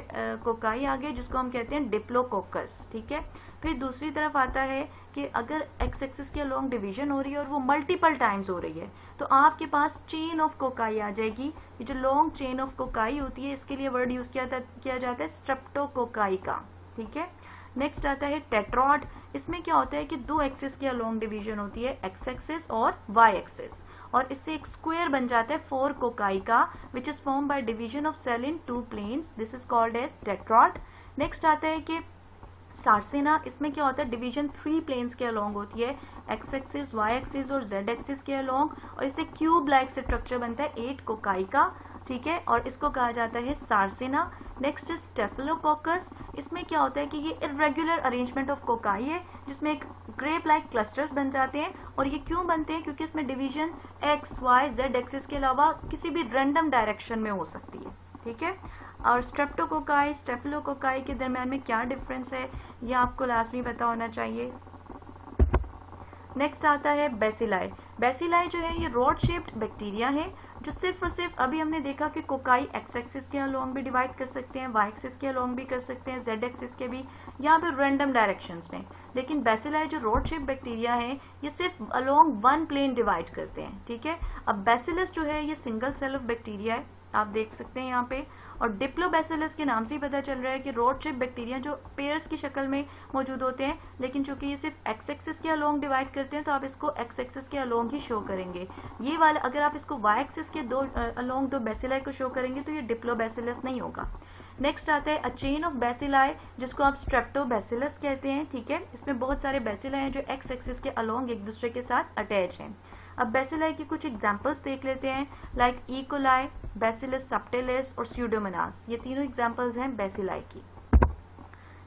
कोकाई आ गए जिसको हम कहते हैं डिप्लोकोकस। ठीक है, फिर दूसरी तरफ आता है कि अगर एक्स एक्सिस के अलोंग डिवीजन हो रही है और वो मल्टीपल टाइम्स हो रही है तो आपके पास चेन ऑफ कोकाई आ जाएगी। ये जो लॉन्ग चेन ऑफ कोकाई होती है इसके लिए वर्ड यूज किया जाता है स्ट्रेप्टोकोकाई का, ठीक है। नेक्स्ट आता है टेट्रॉड। इसमें क्या होता है कि दो एक्सिस की लॉन्ग डिवीजन होती है, एक्स एक्सिस और वाई एक्सिस, और इससे एक स्क्वायर बन जाता है 4 कोकाई का, which is form by division of cell in 2 planes, this is called as tetrad. Next आता है कि सार्सिना। इसमें क्या होता है डिवीजन 3 प्लेन्स के अलोंग होती है, एक्स एक्सिस, वाई एक्सिस और जेड एक्सिस के अलोंग, और इससे क्यूब लाइक स्ट्रक्चर बनता है 8 कोकाई का, ठीक है, और इसको कहा जाता है सार्सिना। Next staphylococcus. इसमें क्या होता है कि ये इरेगुलर अरेंजमेंट ऑफ कोकाई है जिसमें एक ग्रेप लाइक क्लस्टर्स बन जाते हैं, और ये क्यों बनते हैं, क्योंकि इसमें division x y z axis के अलावा किसी भी रैंडम डायरेक्शन में हो सकती है, ठीक है। और स्ट्रेप्टोकोकाई स्टेफिलोकोकाई के दरम्यान में क्या डिफरेंस है ये आपको लाजमी पता होना चाहिए। नेक्स्ट आता है बेसिलाई। बेसिलाई जो है ये रॉड शेप्ड बैक्टीरिया है जो सिर्फ और सिर्फ अभी हमने देखा कि कोकाई एक्स एक्सिस के अलोंग भी डिवाइड कर सकते हैं, वाई एक्सिस के अलोंग भी कर सकते हैं, जेड एक्सिस के भी, यहाँ पे रैंडम डायरेक्शंस में। लेकिन बेसिलाई जो रॉड शेप बैक्टीरिया है ये सिर्फ अलोंग 1 प्लेन डिवाइड करते हैं, ठीक है। अब बेसिलस जो है ये सिंगल सेल ऑफ बैक्टीरिया है, आप देख सकते हैं यहाँ पे, और डिप्लोबैसिलस के नाम से ही पता चल रहा है कि रॉड शेप बैक्टीरिया जो पेयर्स की शक्ल में मौजूद होते हैं, लेकिन चूंकि ये सिर्फ एक्स एक्सिस के अलोंग डिवाइड करते हैं तो आप इसको एक्स एक्सिस के अलोंग ही शो करेंगे। ये वाला अगर आप इसको वाई एक्सिस के अलोंग दो बेसिलाई को शो करेंगे तो ये डिप्लोबैसिलस नहीं होगा। नेक्स्ट आता है अ चेन ऑफ बेसिलाई जिसको आप स्ट्रेप्टोबैसिलस कहते हैं, ठीक है। इसमें बहुत सारे बेसिलाई हैं जो एक्स एक्सिस के अलोंग एक दूसरे के साथ अटैच हैं। अब बेसिलाई की कुछ एग्जांपल्स देख लेते हैं, like E coli, bacillus subtilis और स्यूडोमोनास, ये तीनों एग्जांपल्स हैं बेसिलाई की।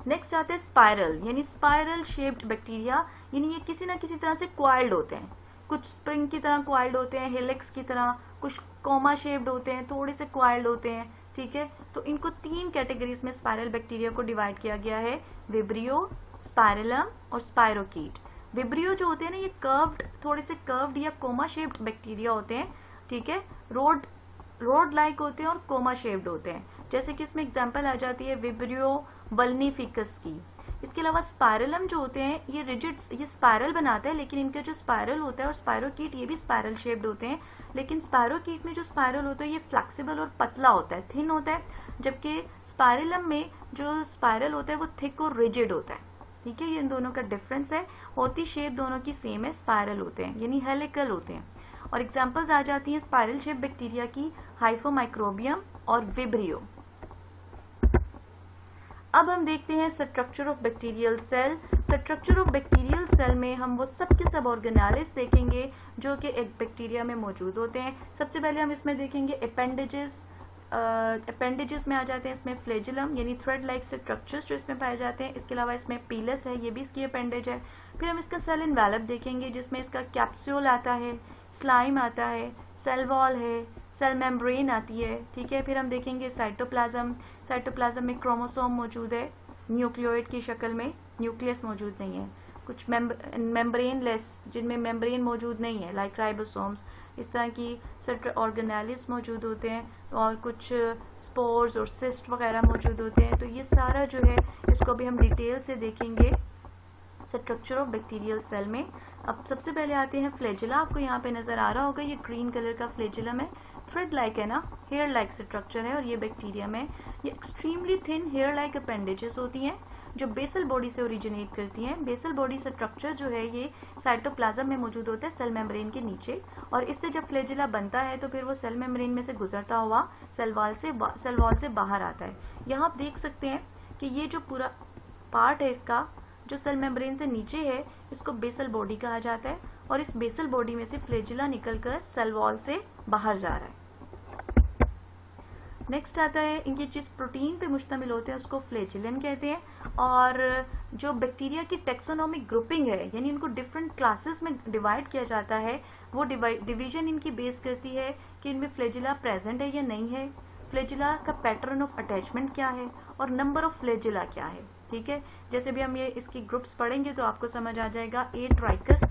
नेक्स्ट आते हैं स्पाइरल, यानी स्पाइरल शेप्ड बैक्टीरिया, यानी ये किसी ना किसी तरह से क्वाइल्ड होते हैं, कुछ स्प्रिंग की तरह क्वाइल्ड होते हैं, हेलिक्स की तरह, कुछ कोमा शेप्ड होते हैं, थोड़े से क्वाइल्ड होते हैं, ठीक है। तो इनको 3 कैटेगरीज में स्पाइरल बैक्टीरिया को डिवाइड किया गया है, विब्रियो, स्पाइरलम और स्पाइरोकीट। विब्रियो जो होते हैं ना ये कर्व्ड, थोड़े से कर्व्ड या कोमा शेप्ड बैक्टीरिया होते हैं, ठीक है, रोड लाइक होते हैं और कोमा शेप्ड होते हैं, जैसे कि इसमें एग्जांपल आ जाती है विब्रियो वल्निफिकस की। इसके अलावा स्पाइरलम जो होते हैं ये रिजिड, ये स्पाइरल बनाते हैं, लेकिन इनका जो स्पाइरल होता है, और स्पाइरोकीट ये भी स्पाइरल शेप्ड होते हैं, लेकिन स्पाइरोकीट में जो स्पाइरल होता है ये फ्लेक्सिबल और पतला होता है, थिन होता है, जबकि स्पाइरलम में जो स्पाइरल होता है वो थिक और रिजिड होता है, ठीक है। ये इन दोनों का डिफरेंस है, होती शेप दोनों की सेम है, स्पाइरल होते हैं यानी हेलिकल होते हैं। और एग्जांपल्स आ जाती हैं स्पाइरल शेप बैक्टीरिया की, हाइफोमाइक्रोबियम और विब्रियो। अब हम देखते हैं structure of bacterial cell. Structure of bacterial cell में हम वो सब के सब ऑर्गेनालिस देखेंगे जो कि एक बैक्टीरिया में मौजूद होते हैं। सबसे पहले हम इसमें देखेंगे अपेंडेजेस। अपेंडेजेस में आ जाते हैं इसमें फ्लेजिलम यानी थ्रेड लाइक स्ट्रक्चर्स जो इसमें पाए जाते हैं। इसके अलावा इसमें पीलस है, ये भी इसकी अपेंडेज है। फिर हम इसका सेल इन्वेलप देखेंगे जिसमें इसका कैप्सूल आता है, स्लाइम आता है, सेल वॉल है, सेल मेम्ब्रेन आती है, ठीक है। फिर हम देखेंगे साइटोप्लाज्म। साइटोप्लाज्म में क्रोमोसोम मौजूद है न्यूक्लियोइड की शक्ल में, न्यूक्लियस मौजूद नहीं है। कुछ मेम्ब्रेन लेस जिनमें मेम्ब्रेन मौजूद नहीं है, लाइक राइबोसोम्स, इस तरह की ऑर्गेनालिस मौजूद होते हैं, और कुछ स्पोर्स और सिस्ट वगैरह मौजूद होते हैं। तो ये सारा जो है इसको भी हम डिटेल से देखेंगे स्ट्रक्चर ऑफ बैक्टीरियल सेल में। अब सबसे पहले आते हैं फ्लेजिला। आपको यहाँ पे नजर आ रहा होगा ये ग्रीन कलर का फ्लेजिलम है, थ्रेड लाइक है ना, हेयर लाइक स्ट्रक्चर है, और ये बैक्टीरिया में ये extremely thin hair like appendages होती हैं जो बेसल बॉडी से ओरिजिनेट करती हैं। बेसल बॉडी स्ट्रक्चर जो है ये साइटोप्लाज्म में मौजूद होता है सेल मेम्ब्रेन के नीचे, और इससे जब फ्लेजिला बनता है तो फिर वो सेल मेम्ब्रेन में से गुजरता हुआ सेल वॉल से बाहर आता है। यहाँ आप देख सकते हैं कि ये जो पूरा पार्ट है इसका जो सेल मेम्ब्रेन से नीचे है इसको बेसल बॉडी कहा जाता है, और इस बेसल बॉडी में से फ्लेजिला निकलकर सेल वॉल से बाहर जा रहा है। नेक्स्ट आता है इनकी जिस प्रोटीन पे मुश्तमिल होते हैं उसको फ्लेजिलन कहते हैं, और जो बैक्टीरिया की टेक्सोनोमिक ग्रुपिंग है यानी इनको डिफरेंट क्लासेस में डिवाइड किया जाता है, वो डिवीजन इनकी बेस करती है कि इनमें फ्लेजिला प्रेजेंट है या नहीं है, फ्लेजिला का पैटर्न ऑफ अटैचमेंट क्या है, और नंबर ऑफ फ्लेजिला क्या है, ठीक है। जैसे भी हम ये इसकी ग्रुप्स पढ़ेंगे तो आपको समझ आ जाएगा। ए ट्राइकस,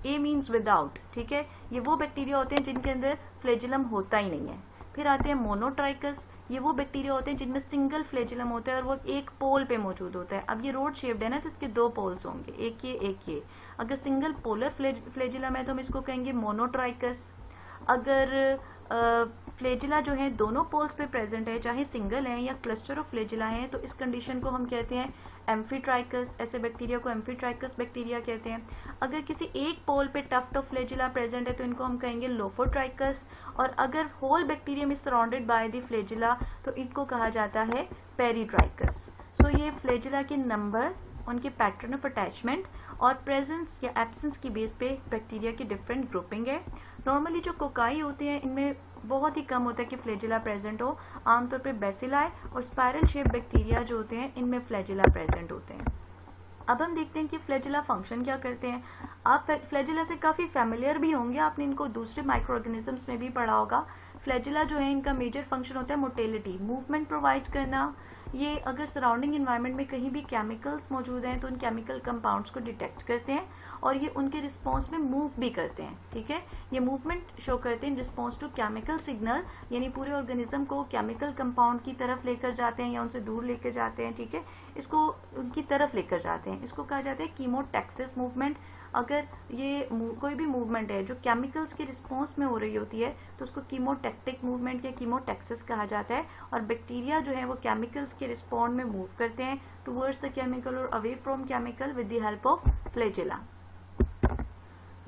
ए मीन्स विदाउट, ठीक है, ये वो बैक्टीरिया होते हैं जिनके अंदर फ्लेजिलम होता ही नहीं है। फिर आते हैं मोनोट्राइकस, ये वो बैक्टीरिया होते हैं जिनमें सिंगल फ्लेजिलम होता है और वो एक पोल पे मौजूद होता है। अब ये रोड शेप्ड है ना, तो इसके 2 पोल्स होंगे, एक ये एक ये। अगर सिंगल पोलर फ्लेजिलम है तो हम इसको कहेंगे मोनोट्राइकस। अगर फ्लेजिला जो है दोनों पोल्स पे प्रेजेंट है, चाहे सिंगल है या क्लस्टर ऑफ फ्लेजिला है, तो इस कंडीशन को हम कहते हैं एम्फीट्राइकस। ऐसे बैक्टीरिया को एम्फीट्राइकस बैक्टीरिया कहते हैं। अगर किसी एक पोल पे टफ्ट ऑफ फ्लेजिला प्रेजेंट है तो इनको हम कहेंगे लोफोट्राइकस। और अगर whole bacterium is surrounded by the flagella तो इनको कहा जाता है पेरीट्राइकस। सो ये फ्लेजिला के नंबर, उनके पैटर्न ऑफ अटैचमेंट और प्रेजेंस या एब्सेंस की बेस पे बैक्टीरिया की डिफरेंट ग्रुपिंग है। नॉर्मली जो कोकाई होते हैं इनमें बहुत ही कम होता है कि फ्लेजिला प्रेजेंट हो। आमतौर पे बेसिलाई और स्पाइरल शेप बैक्टीरिया जो होते हैं इनमें फ्लेजिला प्रेजेंट होते हैं। अब हम देखते हैं कि फ्लेजिला फंक्शन क्या करते हैं। आप फ्लेजिला से काफी फैमिलियर भी होंगे, आपने इनको दूसरे माइक्रो ऑर्गेनिजम्स में भी पढ़ा होगा। फ्लेजिला जो है इनका मेजर फंक्शन होता है मोटिलिटी, मूवमेंट प्रोवाइड करना। ये अगर सराउंडिंग एनवायरनमेंट में कहीं भी केमिकल्स मौजूद हैं तो उन केमिकल कंपाउंड्स को डिटेक्ट करते हैं और ये उनके रिस्पॉन्स में मूव भी करते हैं। ठीक है, ये मूवमेंट शो करते हैं in response to chemical signal, यानी पूरे ऑर्गेनिज्म को केमिकल कंपाउंड की तरफ लेकर जाते हैं या उनसे दूर लेकर जाते हैं। ठीक है, इसको उनकी तरफ लेकर जाते हैं, इसको कहा जाता है कीमोटैक्सिस मूवमेंट। अगर ये कोई भी मूवमेंट है जो केमिकल्स के रिस्पॉन्स में हो रही होती है तो उसको कीमोटैक्टिक मूवमेंट या कीमोटैक्सिस कहा जाता है। और बैक्टीरिया जो है वो केमिकल्स के रिस्पॉन्ड में मूव करते हैं टुवर्ड्स द केमिकल और away from chemical with the help of flagella.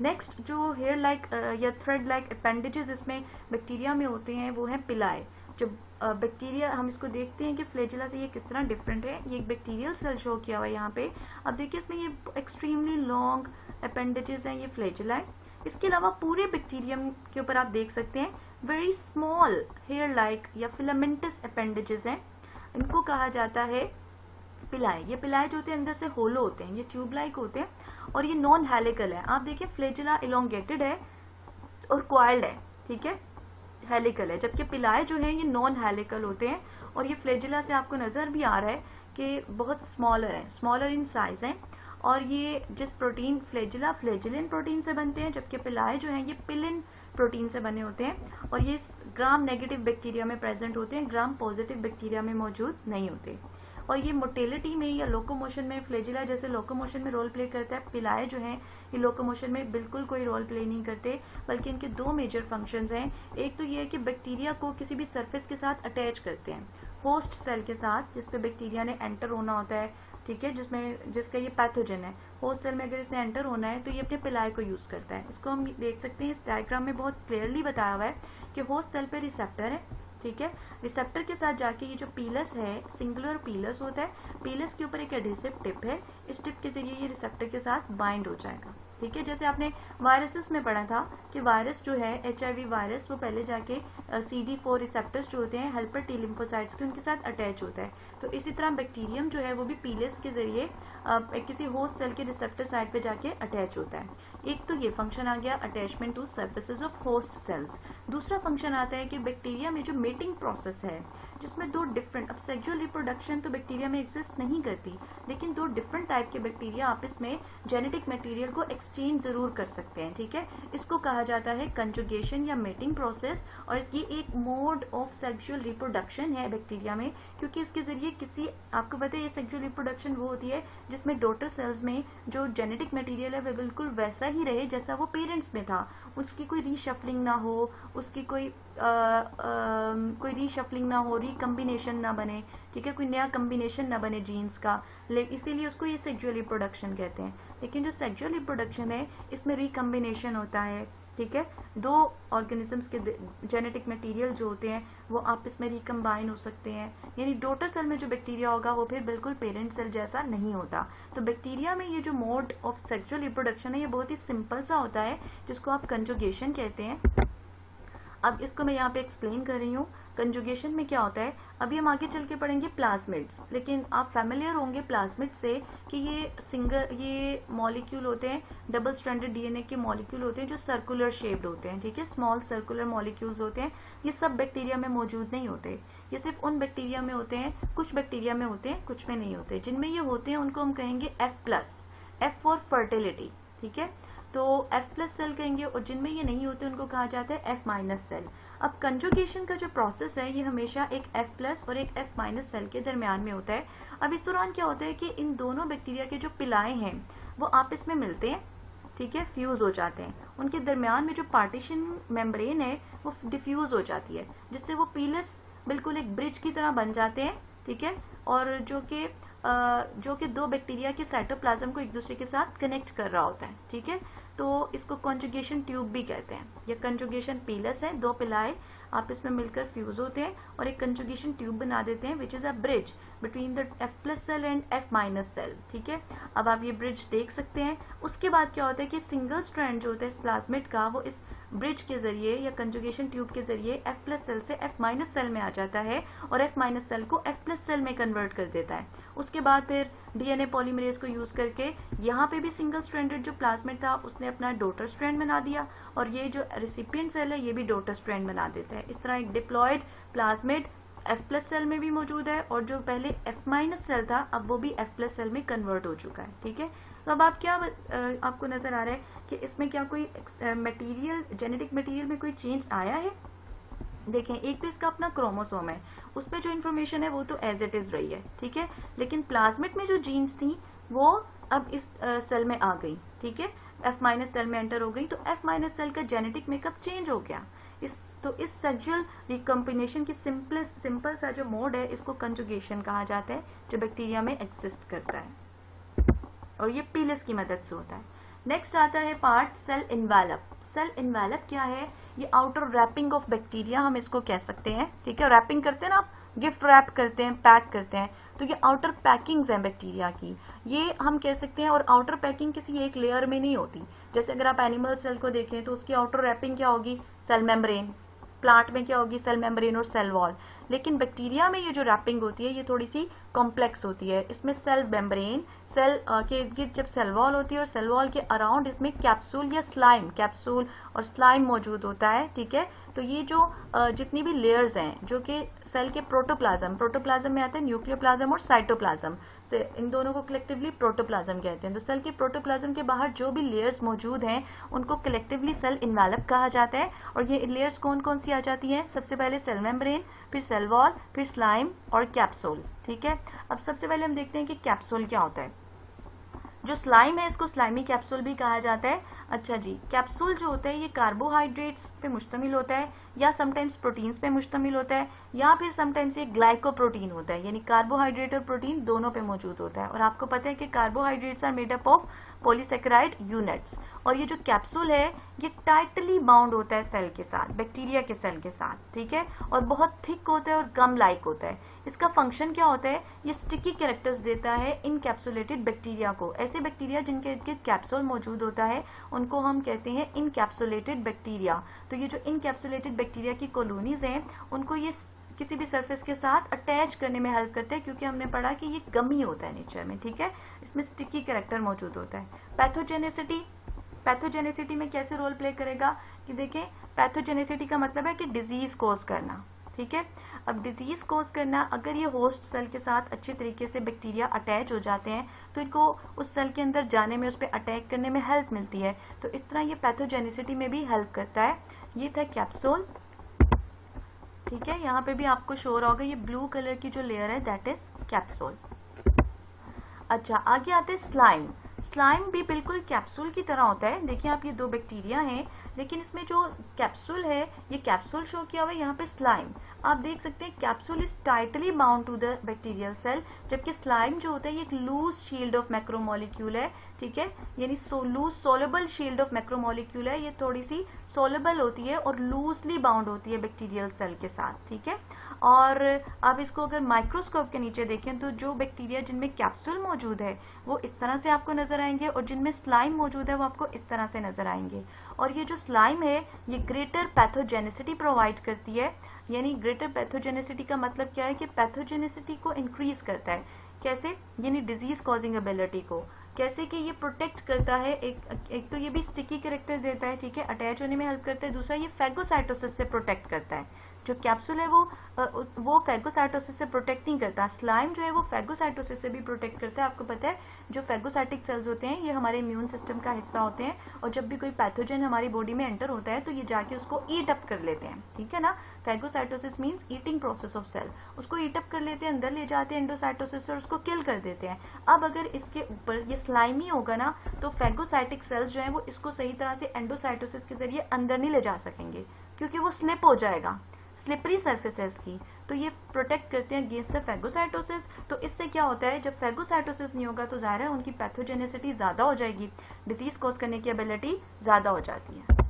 Next जो हेयर लाइक या थ्रेड लाइक अपेंडेजेस इसमें बैक्टीरिया में होते हैं वो है पिलाए। जो बैक्टीरिया हम इसको देखते हैं कि फ्लेजिला से ये किस तरह डिफरेंट है। ये एक बैक्टीरियल सेल शो किया हुआ है यहाँ पे। अब देखिए इसमें ये एक्सट्रीमली लॉन्ग अपेंडेजेस हैं, ये फ्लेजिला है। इसके अलावा पूरे बैक्टीरियम के ऊपर आप देख सकते हैं वेरी स्मॉल हेयर लाइक या फिलामेंटस अपेंडेजेस हैं, इनको कहा जाता है पिलाए। ये पिलाए जो होते हैं अंदर से होलो होते हैं, ये ट्यूब लाइक होते हैं और ये नॉन हेलिकल है। आप देखिए फ्लेजिला इलोंगेटेड है और क्वाइल्ड है, ठीक है, हेलिकल है, जबकि पिलाए जो है ये नॉन हेलिकल होते हैं। और ये फ्लेजिला से आपको नजर भी आ रहा है कि बहुत स्मॉलर है, स्मॉलर इन साइज है। और ये जिस प्रोटीन फ्लेजिला फ्लेजिलिन प्रोटीन से बनते हैं, जबकि पिलाए जो है ये पिलिन प्रोटीन से बने होते हैं। और ये ग्राम नेगेटिव बैक्टीरिया में प्रेजेंट होते हैं, ग्राम पॉजिटिव बैक्टीरिया में मौजूद नहीं होते। और ये मोटिलिटी में या लोकोमोशन में फ्लेजिला जैसे लोकोमोशन में रोल प्ले करता है, पिलाए जो हैं ये लोकोमोशन में बिल्कुल कोई रोल प्ले नहीं करते, बल्कि इनके दो मेजर फंक्शंस हैं। एक तो ये है कि बैक्टीरिया को किसी भी सरफेस के साथ अटैच करते हैं, होस्ट सेल के साथ जिसपे बैक्टीरिया ने एंटर होना होता है, ठीक है, जिसका ये पैथोजन है। होस्ट सेल में अगर इसने एंटर होना है तो ये अपने पिलाए को यूज करता है। इसको हम देख सकते हैं इस डायग्राम में बहुत क्लियरली बताया हुआ है कि होस्ट सेल पे रिसेप्टर है, ठीक है, रिसेप्टर के साथ जाके ये जो पीलस है, सिंगुलर पीलस होता है, पीलस के ऊपर एक एडहेसिव टिप है, इस टिप के जरिए ये रिसेप्टर के साथ बाइंड हो जाएगा। ठीक है, जैसे आपने वायरसेस में पढ़ा था कि वायरस जो है HIV वायरस वो पहले जाके CD4 रिसेप्टर्स जो होते हैं हेल्पर टी लिम्फोसाइट्स के, उनके साथ अटैच होता है। तो इसी तरह बैक्टीरियम जो है वो भी पीलस के जरिए किसी होस्ट सेल के रिसेप्टर साइड पे जाके अटैच होता है। एक तो ये फंक्शन आ गया attachment two surfaces of host cells. दूसरा फंक्शन आता है कि बैक्टीरिया में जो मेटिंग प्रोसेस है जिसमें दो डिफरेंट, अब सेक्सुअल रिप्रोडक्शन तो बैक्टीरिया में एग्जिस्ट नहीं करती, लेकिन दो डिफरेंट टाइप के बैक्टीरिया आपस में जेनेटिक मटेरियल को एक्सचेंज जरूर कर सकते हैं। ठीक है, इसको कहा जाता है कंजुगेशन या मेटिंग प्रोसेस। और ये एक मोड ऑफ सेक्सुअल रिप्रोडक्शन है बैक्टीरिया में, क्योंकि इसके जरिए किसी, आपको पता है ये सेक्सुअल रिप्रोडक्शन वो होती है जिसमें डॉटर सेल्स में जो जेनेटिक मटेरियल है वो बिल्कुल वैसा ही रहे जैसा वो पेरेंट्स में था, उसकी कोई रीशफलिंग ना हो, उसकी कोई रीशफलिंग ना हो, रिकम्बिनेशन ना बने, ठीक है, कोई नया कम्बिनेशन ना बने जीन्स का, इसीलिए उसको ये सेक्सुअल रिप्रोडक्शन कहते हैं। लेकिन जो सेक्सुअल रिप्रोडक्शन है इसमें रिकम्बिनेशन होता है, ठीक है, दो ऑर्गेनिजम्स के जेनेटिक मटेरियल जो होते हैं वो आपस में रिकम्बाइन हो सकते हैं, यानी डॉटर सेल में जो बैक्टीरिया होगा वो फिर बिल्कुल पेरेंट सेल जैसा नहीं होता। तो बैक्टीरिया में ये जो मोड ऑफ सेक्सुअल रिप्रोडक्शन है ये बहुत ही सिंपल सा होता है, जिसको आप कंजुगेशन कहते हैं। अब इसको मैं यहाँ पे एक्सप्लेन कर रही हूँ कंजुगेशन में क्या होता है। अभी हम आगे चल के पढ़ेंगे प्लाज्मिड्स, लेकिन आप फैमिलियर होंगे प्लाज्मिड से कि ये मॉलिक्यूल होते हैं, डबल स्ट्रैंडेड DNA के मॉलिक्यूल होते हैं जो सर्कुलर शेप्ड होते हैं, ठीक है, स्मॉल सर्कुलर मॉलिक्यूल्स होते हैं। ये सब बैक्टीरिया में मौजूद नहीं होते, ये सिर्फ उन बैक्टीरिया में होते हैं, कुछ बैक्टीरिया में होते हैं, कुछ में नहीं होते। जिनमें ये होते हैं उनको हम कहेंगे F फॉर फर्टिलिटी, ठीक है, तो F+ सेल कहेंगे, और जिनमें ये नहीं होते उनको कहा जाता है F- सेल। अब कंजुगेशन का जो प्रोसेस है ये हमेशा एक F+ और एक F- सेल के दरमियान में होता है। अब इस दौरान क्या होता है कि इन दोनों बैक्टीरिया के जो पिलाए हैं वो आपस में मिलते हैं, ठीक है, फ्यूज हो जाते हैं। उनके दरमियान में जो पार्टीशन मेम्ब्रेन है वो डिफ्यूज हो जाती है, जिससे वो पीलस बिल्कुल एक ब्रिज की तरह बन जाते हैं, ठीक है, और जो कि दो बैक्टीरिया के साइटोप्लाज्म को एक दूसरे के साथ कनेक्ट कर रहा होता है, ठीक है। तो इसको कंजुगेशन ट्यूब भी कहते हैं। ये कंजुगेशन पीलस है, दो पिलाए आपस में मिलकर फ्यूज होते हैं और एक कंजुगेशन ट्यूब बना देते हैं, which is a bridge between the F+ cell and F- cell, ठीक है। अब आप ये ब्रिज देख सकते हैं। उसके बाद क्या होता है कि सिंगल स्ट्रैंड जो होता है इस प्लाज्मिड का, वो इस ब्रिज के जरिए या कंजुगेशन ट्यूब के जरिए F+ सेल से F- सेल में आ जाता है और F- सेल को F+ सेल में कन्वर्ट कर देता है। उसके बाद फिर DNA पॉलीमरेज को यूज करके यहाँ पे भी सिंगल स्ट्रैंडेड जो प्लाज्मिड था उसने अपना डॉटर स्ट्रैंड बना दिया और ये जो रेसिपिएंट सेल है ये भी डॉटर स्ट्रैंड बना देता है। इस तरह एक डिप्लॉयड प्लाज्मिड F+ सेल में भी मौजूद है और जो पहले F- सेल था अब वो भी F+ सेल में कन्वर्ट हो चुका है, ठीक है। तो अब आप क्या आपको नजर आ रहा है कि इसमें क्या कोई मटेरियल, जेनेटिक मटेरियल में कोई चेंज आया है? देखें, एक तो इसका अपना क्रोमोसोम है, उस पर जो इन्फॉर्मेशन है वो तो एज इट इज रही है, ठीक है, लेकिन प्लाज्मिड में जो जीन्स थी वो अब इस सेल में आ गई, ठीक है, F- सेल में एंटर हो गई, तो F- सेल का जेनेटिक मेकअप चेंज हो गया। इस सेक्सुअल रिकम्बिनेशन की सिंपल सा जो मोड है इसको कंजुगेशन कहा जाता है, जो बैक्टीरिया में एग्जिस्ट करता है और ये पीलस की मदद से होता है। नेक्स्ट आता है part cell envelope. Cell envelope क्या है? ये आउटर रैपिंग ऑफ बैक्टीरिया हम इसको कह सकते हैं, ठीक है। रैपिंग करते हैं ना आप, गिफ्ट रैप करते हैं, पैक करते हैं, तो ये आउटर पैकिंग्स हैं बैक्टीरिया की, ये हम कह सकते हैं। और आउटर पैकिंग किसी एक लेयर में नहीं होती। जैसे अगर आप एनिमल सेल को देखें तो उसकी आउटर रैपिंग क्या होगी? Cell membrane. प्लांट में क्या होगी? सेल मेम्ब्रेन और सेल वॉल। लेकिन बैक्टीरिया में ये जो रैपिंग होती है ये थोड़ी सी कॉम्प्लेक्स होती है। इसमें सेल मेम्ब्रेन, सेल के इर्द गिर्द जब सेल वॉल होती है और सेल वॉल के अराउंड इसमें कैप्सूल या स्लाइम, कैप्सूल और स्लाइम मौजूद होता है, ठीक है। तो ये जो जितनी भी लेयर्स हैं जो कि सेल के प्रोटोप्लाज्म में आते हैं, न्यूक्लियोप्लाज्म और साइटोप्लाज्म, इन दोनों को कलेक्टिवली प्रोटोप्लाज्म कहते हैं। तो सेल के प्रोटोप्लाज्म के बाहर जो भी लेयर्स मौजूद हैं उनको कलेक्टिवली सेल इन्वेलप कहा जाता है। और ये लेयर्स कौन कौन सी आ जाती हैं? सबसे पहले सेल मेम्ब्रेन, फिर सेल वॉल, फिर स्लाइम और कैप्सूल, ठीक है। अब सबसे पहले हम देखते हैं कि कैप्सूल क्या होता है। जो स्लाइम है इसको स्लाइमी कैप्सूल भी कहा जाता है। अच्छा जी, कैप्सूल जो होता है ये कार्बोहाइड्रेट्स पे मुश्तमिल होता है या समटाइम्स प्रोटीन्स पे मुश्तमिल होता है या फिर समटाइम्स ये ग्लाइकोप्रोटीन होता है, यानी कार्बोहाइड्रेट और प्रोटीन दोनों पे मौजूद होता है। और आपको पता है कि carbohydrates are made up of polysaccharide units. और ये जो कैप्सूल है ये टाइटली बाउंड होता है सेल के साथ, बैक्टीरिया के सेल के साथ, ठीक है, और बहुत थिक होता है और गम लाइक होता है। इसका फंक्शन क्या होता है? ये स्टिकी कैरेक्टर्स देता है इनकैप्सुलेटेड बैक्टीरिया को। ऐसे बैक्टीरिया जिनके इर्द गिर्द कैप्सूल मौजूद होता है उनको हम कहते हैं इनकैप्सुलेटेड बैक्टीरिया। तो ये जो इनकैप्सुलेटेड बैक्टीरिया की कॉलोनीज हैं उनको ये किसी भी सरफेस के साथ अटैच करने में हेल्प करते हैं, क्योंकि हमने पढ़ा कि ये गमी होता है नेचर में, ठीक है। इसमें स्टिकी कैरेक्टर मौजूद होता है। पैथोजेनेसिटी में कैसे रोल प्ले करेगा कि देखें, पैथोजेनेसिटी का मतलब है कि डिजीज कॉज करना, ठीक है। अब डिजीज कॉज करना, अगर ये होस्ट सेल के साथ अच्छे तरीके से बैक्टीरिया अटैच हो जाते हैं तो इनको उस सेल के अंदर जाने में, उस पर अटैक करने में हेल्प मिलती है। तो इस तरह ये पैथोजेनेसिटी में भी हेल्प करता है। ये था कैप्सूल, ठीक है। यहाँ पे भी आपको शो होगा ये ब्लू कलर की जो लेयर है दैट इज कैप्सूल। अच्छा, आगे आते हैं स्लाइम। स्लाइम भी बिल्कुल कैप्सूल की तरह होता है। देखिए आप, ये दो बैक्टीरिया हैं लेकिन इसमें जो कैप्सूल है ये कैप्सूल शो किया हुआ है, यहाँ पे स्लाइम आप देख सकते हैं। Capsule is tightly bound to the bacterial cell, जबकि स्लाइम जो होता है ये एक लूज शील्ड ऑफ मैक्रोमोलिक्यूल है, ठीक है, यानी loose soluble shield of macromolecule है। ये थोड़ी सी सोलेबल होती है और लूजली बाउंड होती है बैक्टीरियल सेल के साथ, ठीक है। और आप इसको अगर माइक्रोस्कोप के नीचे देखें तो जो बैक्टीरिया जिनमें कैप्सूल मौजूद है वो इस तरह से आपको नजर आएंगे और जिनमें स्लाइम मौजूद है वो आपको इस तरह से नजर आएंगे। और ये जो स्लाइम है ये ग्रेटर पैथोजेनेसिटी प्रोवाइड करती है। यानी ग्रेटर पैथोजेनेसिटी का मतलब क्या है कि पैथोजेनेसिटी को इंक्रीज करता है। कैसे? यानी डिजीज कॉजिंग एबिलिटी को। कैसे कि ये प्रोटेक्ट करता है, एक तो ये भी स्टिकी कैरेक्टर देता है, ठीक है, अटैच होने में हेल्प करता है। दूसरा ये फैगोसाइटोसिस से प्रोटेक्ट करता है। जो कैप्सूल है वो फैगोसाइटोसिस से प्रोटेक्ट नहीं करता। स्लाइम जो है वो फैगोसाइटोसिस से भी प्रोटेक्ट करता है। आपको पता है जो फैगोसाइटिक सेल्स होते हैं ये हमारे इम्यून सिस्टम का हिस्सा होते हैं, और जब भी कोई पैथोजन हमारी बॉडी में एंटर होता है तो ये जाके उसको ईट अप कर लेते हैं, ठीक है ना। Phagocytosis means eating process of cell, उसको ईट अप कर लेते हैं, अंदर ले जाते हैं एंडोसाइटोसिस और उसको किल कर देते हैं। अब अगर इसके ऊपर ये स्लाइमी होगा ना तो फैगोसाइटिक सेल्स जो है वो इसको सही तरह से एंडोसाइटोसिस के जरिए अंदर नहीं ले जा सकेंगे, क्योंकि वो स्लिप हो जाएगा, स्लिपरी सर्फेसेस की, तो ये प्रोटेक्ट करते हैं अगेंस्ट द फैगोसाइटोसिस। तो इससे क्या होता है, जब फैगोसाइटोसिस नहीं होगा तो जाहिर है उनकी पैथोजेनिसिटी ज्यादा हो जाएगी, डिजीज कॉज करने की एबिलिटी ज्यादा हो जाती है।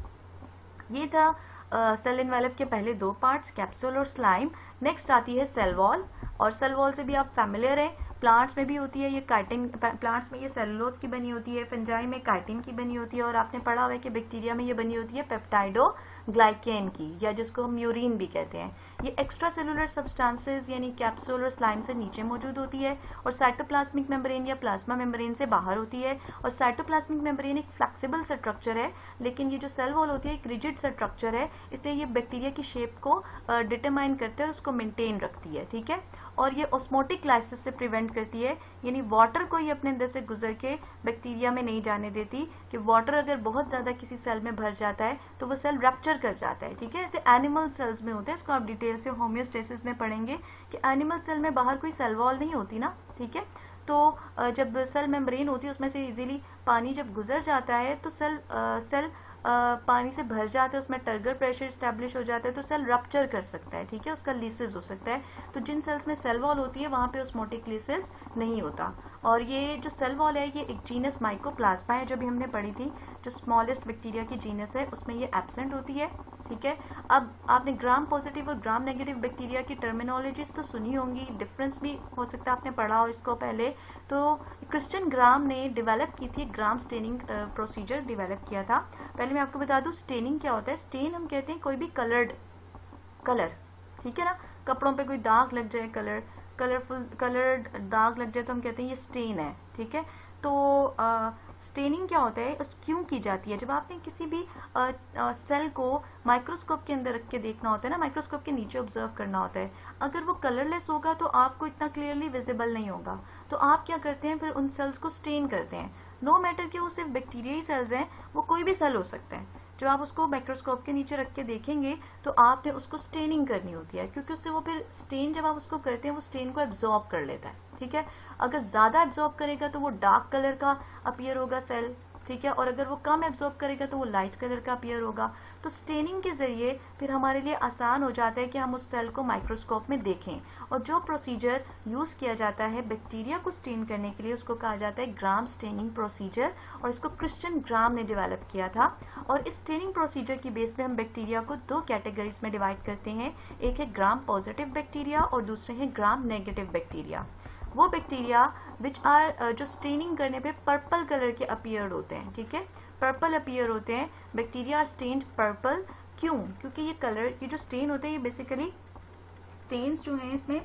ये था सेल इन्वेलप के पहले दो पार्ट्स, कैप्सूल और स्लाइम। नेक्स्ट आती है सेल वॉल, और सेल वॉल से भी आप फैमिलियर हैं, प्लांट्स में भी होती है ये काइटिन, प्लांट्स में ये सेलुलोज की बनी होती है, फंजाई में काइटिन की बनी होती है, और आपने पढ़ा हुआ है कि बैक्टीरिया में ये बनी होती है पेप्टाइडोग्लाइकेन की, या जिसको हम म्यूरिन भी कहते हैं। ये एक्स्ट्रा सेलुलर सब्सटेंसेस यानी कैप्सूल और स्लाइम से नीचे मौजूद होती है, और साइटोप्लाज्मिक मेम्ब्रेन या प्लाज्मा मेम्ब्रेन से बाहर होती है। और साइटोप्लाज्मिक मेम्ब्रेन एक फ्लेक्सिबल स्ट्रक्चर है, लेकिन ये जो सेल वॉल होती है एक रिजिड स्ट्रक्चर है, इसलिए ये बैक्टीरिया की शेप को डिटरमाइन करते हैं और उसको मेंटेन रखती है, ठीक है। और ये ऑस्मोटिक लाइसिस से प्रिवेंट करती है, यानी वाटर को ये अपने अंदर से गुजर के बैक्टीरिया में नहीं जाने देती, कि वाटर अगर बहुत ज्यादा किसी सेल में भर जाता है तो वो सेल रप्चर कर जाता है, ठीक है। ऐसे एनिमल सेल्स में होते हैं, इसको आप डिटेल से होम्योस्टेसिस में पढ़ेंगे कि एनिमल सेल में बाहर कोई सेल वॉल नहीं होती ना, ठीक है। तो जब सेल मेम्ब्रेन होती है उसमें से इजीली पानी जब गुजर जाता है तो सेल पानी से भर जाता है, उसमें टर्गर प्रेशर स्टैब्लिश हो जाता है, तो सेल रप्चर कर सकता है, ठीक है, उसका लीसेस हो सकता है। तो जिन सेल्स में सेल वॉल होती है वहां पे ऑस्मोटिक लीसेस नहीं होता। और ये जो सेल वॉल है ये एक जीनस माइकोप्लाज्मा है, जो भी हमने पढ़ी थी, जो स्मॉलेस्ट बैक्टीरिया की जीनस है उसमें ये एब्सेंट होती है, ठीक है। अब आपने ग्राम पॉजिटिव और ग्राम नेगेटिव बैक्टीरिया की टर्मिनोलॉजीज तो सुनी होंगी, डिफरेंस भी हो सकता है आपने पढ़ा हो इसको पहले। तो क्रिस्टियन ग्राम ने डेवलप की थी, ग्राम स्टेनिंग प्रोसीजर डेवलप किया था। पहले मैं आपको बता दूं स्टेनिंग क्या होता है। स्टेन हम कहते हैं कोई भी कलर, ठीक है ना, कपड़ों पे कोई दाग लग जाए, कलर्ड दाग लग जाए तो हम कहते हैं ये स्टेन है, ठीक है। तो स्टेनिंग क्या होता है, क्यों की जाती है, जब आपने किसी भी सेल को माइक्रोस्कोप के अंदर रख के देखना होता है ना, माइक्रोस्कोप के नीचे ऑब्जर्व करना होता है, अगर वो कलरलेस होगा तो आपको इतना क्लियरली विजिबल नहीं होगा, तो आप क्या करते हैं फिर उन सेल्स को स्टेन करते हैं। नो मैटर कि वो सिर्फ बैक्टीरियाई सेल्स हैं, वो कोई भी सेल हो सकता है, जब आप उसको माइक्रोस्कोप के नीचे रख के देखेंगे तो आपने उसको स्टेनिंग करनी होती है, क्योंकि उससे वो फिर स्टेन जब आप उसको करते हैं वो स्टेन को एब्जॉर्ब कर लेता है, ठीक है। अगर ज्यादा एब्जॉर्ब करेगा तो वो डार्क कलर का अपीयर होगा सेल, ठीक है, और अगर वो कम एब्जॉर्ब करेगा तो वो लाइट कलर का अपीयर होगा। तो स्टेनिंग के जरिए फिर हमारे लिए आसान हो जाता है कि हम उस सेल को माइक्रोस्कोप में देखें, और जो प्रोसीजर यूज किया जाता है बैक्टीरिया को स्टेन करने के लिए उसको कहा जाता है ग्राम स्टेनिंग प्रोसीजर, और इसको क्रिस्टियन ग्राम ने डेवलप किया था। और इस स्टेनिंग प्रोसीजर की बेस पे हम बैक्टीरिया को दो कैटेगरीज में डिवाइड करते हैं, एक है ग्राम पॉजिटिव बैक्टीरिया और दूसरे हैं ग्राम नेगेटिव बैक्टीरिया। वो बैक्टीरिया विच आर जो स्टेनिंग करने पे पर्पल कलर के अपीयर होते हैं, ठीक है, पर्पल अपीयर होते हैं, बैक्टीरिया आर स्टेन्ड पर्पल। क्यों? क्योंकि ये कलर, ये जो स्टेन होते हैं ये बेसिकली स्टेन्स जो हैं इसमें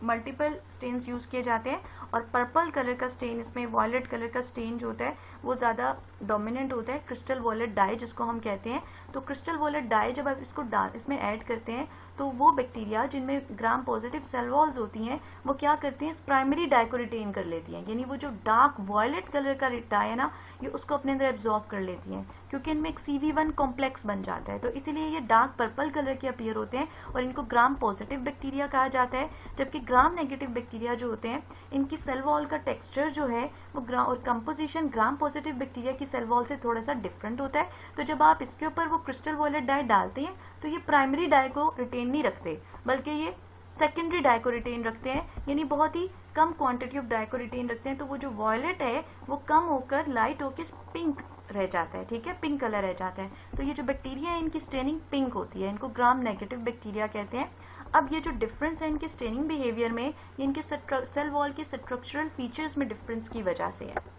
मल्टीपल स्टेन्स यूज किए जाते हैं, और पर्पल कलर का स्टेन, इसमें वॉयलेट कलर का स्टेन जो होता है वो ज्यादा डोमिनेंट होता है, क्रिस्टल वॉयलेट डाई जिसको हम कहते हैं। तो क्रिस्टल वॉयलेट डाई जब आप इसको इसमें ऐड करते हैं तो वो बैक्टीरिया जिनमें ग्राम पॉजिटिव सेल वॉल्स होती हैं वो क्या करती हैं, इस प्राइमरी डाई को रिटेन कर लेती हैं, यानी वो जो डार्क वॉयलेट कलर का डाई है ना ये उसको अपने अंदर एब्जॉर्ब कर लेती हैं, क्योंकि इनमें एक CV1 कॉम्प्लेक्स बन जाता है, तो इसीलिए ये डार्क पर्पल कलर के अपीयर होते हैं और इनको ग्राम पॉजिटिव बैक्टीरिया कहा जाता है। जबकि ग्राम नेगेटिव बैक्टीरिया जो होते हैं इनकी सेल वॉल का टेक्सचर जो है वो और कंपोजिशन ग्राम पॉजिटिव बैक्टीरिया की सेल वॉल से थोड़ा सा डिफरेंट होता है। तो जब आप इसके ऊपर वो क्रिस्टल वॉयलेट डाई डालते हैं तो ये प्राइमरी डाई को रिटेन नहीं रखते, बल्कि ये सेकेंडरी डाई को रिटेन रखते हैं, यानी बहुत ही कम क्वांटिटी ऑफ डाई को रिटेन रखते हैं। तो वो जो वॉयलेट है वो कम होकर लाइट होकर पिंक रह जाता है, ठीक है, पिंक कलर रह जाता है। तो ये जो बैक्टीरिया है इनकी स्टेनिंग पिंक होती है, इनको ग्राम नेगेटिव बैक्टीरिया कहते हैं। अब ये जो डिफरेंस है इनके स्टेनिंग बिहेवियर में, ये इनके सेल वॉल के स्ट्रक्चरल फीचर्स में डिफरेंस की वजह से है।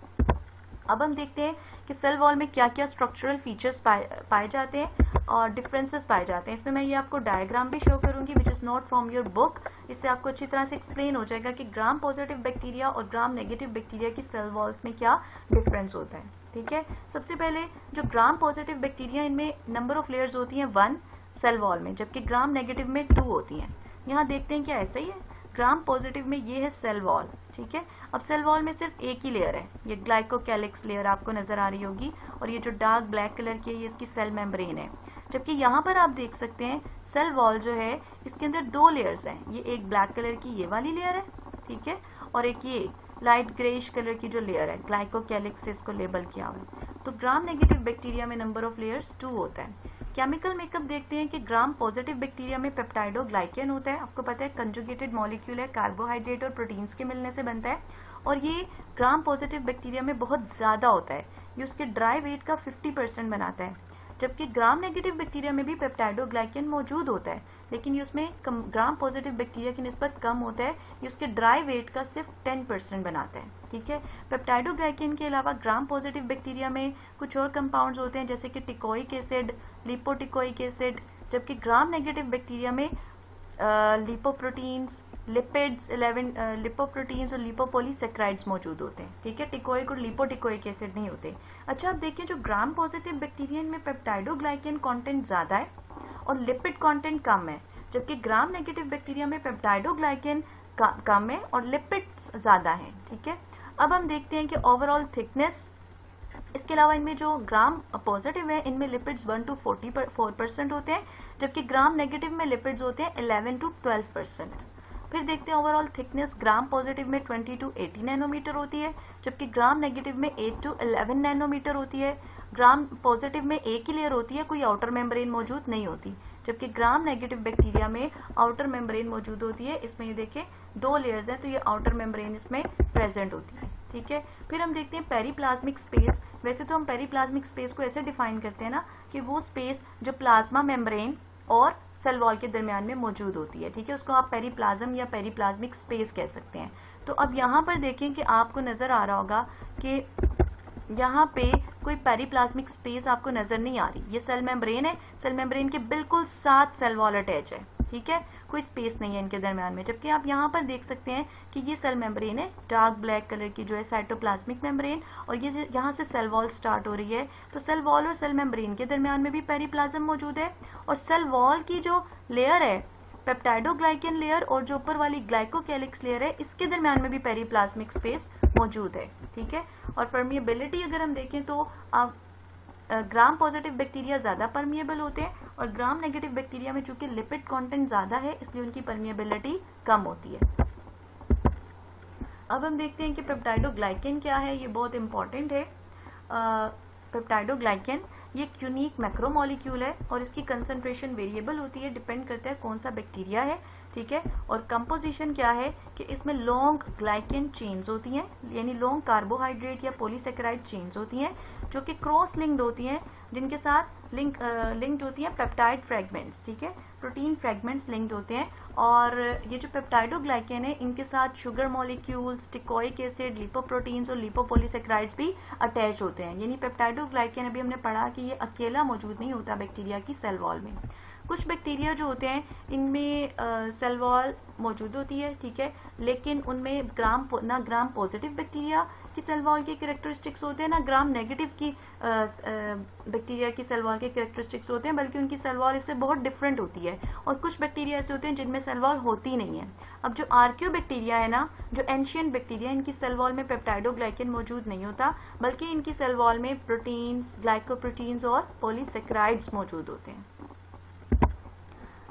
अब हम देखते हैं कि सेल वॉल में क्या क्या स्ट्रक्चरल फीचर्स पाए जाते हैं और डिफरेंसेस पाए जाते हैं। इसमें मैं ये आपको डायग्राम भी शो करूंगी which is not from your book, इससे आपको अच्छी तरह से एक्सप्लेन हो जाएगा कि ग्राम पॉजिटिव बैक्टीरिया और ग्राम नेगेटिव बैक्टीरिया की सेल वॉल्स में क्या डिफरेंस होता है, ठीक है। सबसे पहले जो ग्राम पॉजिटिव बैक्टीरिया, इनमें नंबर ऑफ लेयर्स होती हैं 1, सेल वॉल में, जबकि ग्राम नेगेटिव में 2 होती हैं। यहाँ देखते हैं क्या ऐसा ही है, ग्राम पॉजिटिव में ये है सेल वॉल, ठीक है। अब सेल वॉल में सिर्फ एक ही लेयर है, ये ग्लाइकोकैलिक्स लेयर आपको नजर आ रही होगी, और ये जो डार्क ब्लैक कलर की है ये इसकी सेल मेम्ब्रेन है। जबकि यहाँ पर आप देख सकते हैं सेल वॉल जो है इसके अंदर 2 लेयर्स हैं, ये एक ब्लैक कलर की ये वाली लेयर है, ठीक है, और एक ये लाइट ग्रेइश कलर की जो लेयर है, ग्लाइकोकैलिक्स से इसको लेबल किया हुआ है। तो ग्राम नेगेटिव बैक्टीरिया में नंबर ऑफ लेयर्स 2 होता है। केमिकल मेकअप देखते हैं कि ग्राम पॉजिटिव बैक्टीरिया में पेप्टाइडोग्लाइकेन होता है, आपको पता है कंजुगेटेड मॉलिक्यूल है, कार्बोहाइड्रेट और प्रोटीन्स के मिलने से बनता है, और ये ग्राम पॉजिटिव बैक्टीरिया में बहुत ज्यादा होता है, ये उसके ड्राई वेट का 50% बनाता है। जबकि ग्राम नेगेटिव बैक्टीरिया में भी पेप्टाइडोग्लाइकेन मौजूद होता है, लेकिन ये उसमें ग्राम पॉजिटिव बैक्टीरिया की निस्बत कम होता है, ये उसके ड्राई वेट का सिर्फ 10% बनाता है, ठीक है। पेप्टाइडोग्लाइकेन के अलावा ग्राम पॉजिटिव बैक्टीरिया में कुछ और कंपाउंड्स होते हैं जैसे कि टिकोइक एसिड, लिपोटिकोइक एसिड, जबकि ग्राम नेगेटिव बैक्टीरिया में लिपोप्रोटीन्स, लिपिड्स, लिपोप्रोटीन्स और लिपोपॉलीसेक्राइड्स मौजूद होते हैं, ठीक है। टिकोइक और लिपोटिकोइक एसिड नहीं होते। अच्छा, आप देखिए जो ग्राम पॉजिटिव बैक्टीरिया में पेप्टाइडोग्लाइकेन कंटेंट ज्यादा है और लिपिड कंटेंट कम है, जबकि ग्राम नेगेटिव बैक्टीरिया में पेप्टाइडोग्लाइकेन कम है और लिपिड्स ज्यादा है, ठीक है। अब हम देखते हैं कि ओवरऑल थिकनेस, इसके अलावा इनमें जो ग्राम पॉजिटिव है इनमें लिपिड्स 1 to 44% होते हैं, जबकि ग्राम नेगेटिव में लिपिड्स होते हैं 11 to 12%। फिर देखते हैं ओवरऑल थिकनेस, ग्राम पॉजिटिव में 20 to 80 नैनोमीटर होती है, जबकि ग्राम नेगेटिव में 8 to 11 नैनोमीटर होती है। ग्राम पॉजिटिव में एक ही लेयर होती है, कोई आउटर मेम्ब्रेन मौजूद नहीं होती, जबकि ग्राम नेगेटिव बैक्टीरिया में आउटर मेम्ब्रेन मौजूद होती है। इसमें ये देखें 2 लेयर्स हैं, तो ये आउटर मेम्ब्रेन इसमें प्रेजेंट होती है, ठीक है। फिर हम देखते हैं पेरीप्लाज्मिक स्पेस। वैसे तो हम पेरीप्लाज्मिक स्पेस को ऐसे डिफाइन करते हैं ना कि वो स्पेस जो प्लाज्मा मेम्ब्रेन और सेल वॉल के दरमियान में मौजूद होती है, ठीक है, उसको आप पेरीप्लाज्म या पेरीप्लाज्मिक स्पेस कह सकते हैं। तो अब यहाँ पर देखें कि आपको नजर आ रहा होगा कि यहाँ पे कोई पेरीप्लाज्मिक स्पेस आपको नजर नहीं आ रही, ये सेल मेम्ब्रेन है, सेल मेम्ब्रेन के बिल्कुल साथ सेल वॉल अटैच है, ठीक है, कोई स्पेस नहीं है इनके दरमियान में। जबकि आप यहाँ पर देख सकते हैं कि ये सेल मेम्ब्रेन है, डार्क ब्लैक कलर की जो है साइटोप्लाज्मिक मेम्ब्रेन, और ये यहाँ से सेल वॉल स्टार्ट हो रही है। तो सेल वॉल और सेल मेम्ब्रेन के दरमियान में भी पेरीप्लाज्म मौजूद है, और सेल वॉल की जो लेयर है पेप्टाइडोग्लाइकेन लेयर और जो ऊपर वाली ग्लाइकोकैलिक्स लेयर है इसके दरमियान में भी पेरीप्लाज्मिक स्पेस मौजूद है, ठीक है। और परमिएबिलिटी अगर हम देखें तो ग्राम पॉजिटिव बैक्टीरिया ज्यादा परमिएबल होते हैं, और ग्राम नेगेटिव बैक्टीरिया में चूंकि लिपिड कंटेंट ज्यादा है इसलिए उनकी परमिएबिलिटी कम होती है। अब हम देखते हैं कि पेप्टाइडोग्लाइकेन क्या है, ये बहुत इंपॉर्टेंट है। पेप्टाइडोग्लाइकेन ये एक यूनिक मैक्रोमोलिक्यूल है और इसकी कंसंट्रेशन वेरिएबल होती है, डिपेंड करता है कौन सा बैक्टीरिया है, ठीक है। और कंपोजिशन क्या है कि इसमें लॉन्ग ग्लाइकेन चेन्स होती हैं, यानी लॉन्ग कार्बोहाइड्रेट या पॉलीसेकेराइड चेन्स होती हैं जो कि क्रॉस लिंक्ड होती हैं, जिनके साथ लिंक्ड होती हैं पेप्टाइड फ्रेगमेंट्स, ठीक है, प्रोटीन फ्रेगमेंट्स लिंक्ड होते हैं। और ये जो पेप्टाइडोग्लाइकेन है इनके साथ sugar molecules, teichoic acid, lipoproteins और लिपोपॉलीसेकेराइड्स भी अटैच होते हैं। यानी पेप्टाइडोग्लाइकेन अभी हमने पढ़ा कि ये अकेला मौजूद नहीं होता बैक्टीरिया की सेल वॉल में। कुछ बैक्टीरिया जो होते हैं इनमें सेल वॉल मौजूद होती है, ठीक है, लेकिन उनमें ना ग्राम पॉजिटिव बैक्टीरिया की सेल वॉल के कैरेक्टरिस्टिक्स होते हैं, ना ग्राम नेगेटिव की बैक्टीरिया की सेल वॉल के कैरेक्टरिस्टिक्स होते हैं, बल्कि उनकी सेल वॉल इससे बहुत डिफरेंट होती है। और कुछ बैक्टीरिया ऐसे होते हैं जिनमें सेल वॉल होती नहीं है। अब जो आर्कियो बैक्टीरिया है ना, जो एंशियंट बैक्टीरिया, इनकी सेल वॉल में पेप्टाइडोग्लाइकेन मौजूद नहीं होता, बल्कि इनकी सेल वॉल में प्रोटीन्स, ग्लाइकोप्रोटीन्स और पॉलीसेकेराइड्स मौजूद होते हैं।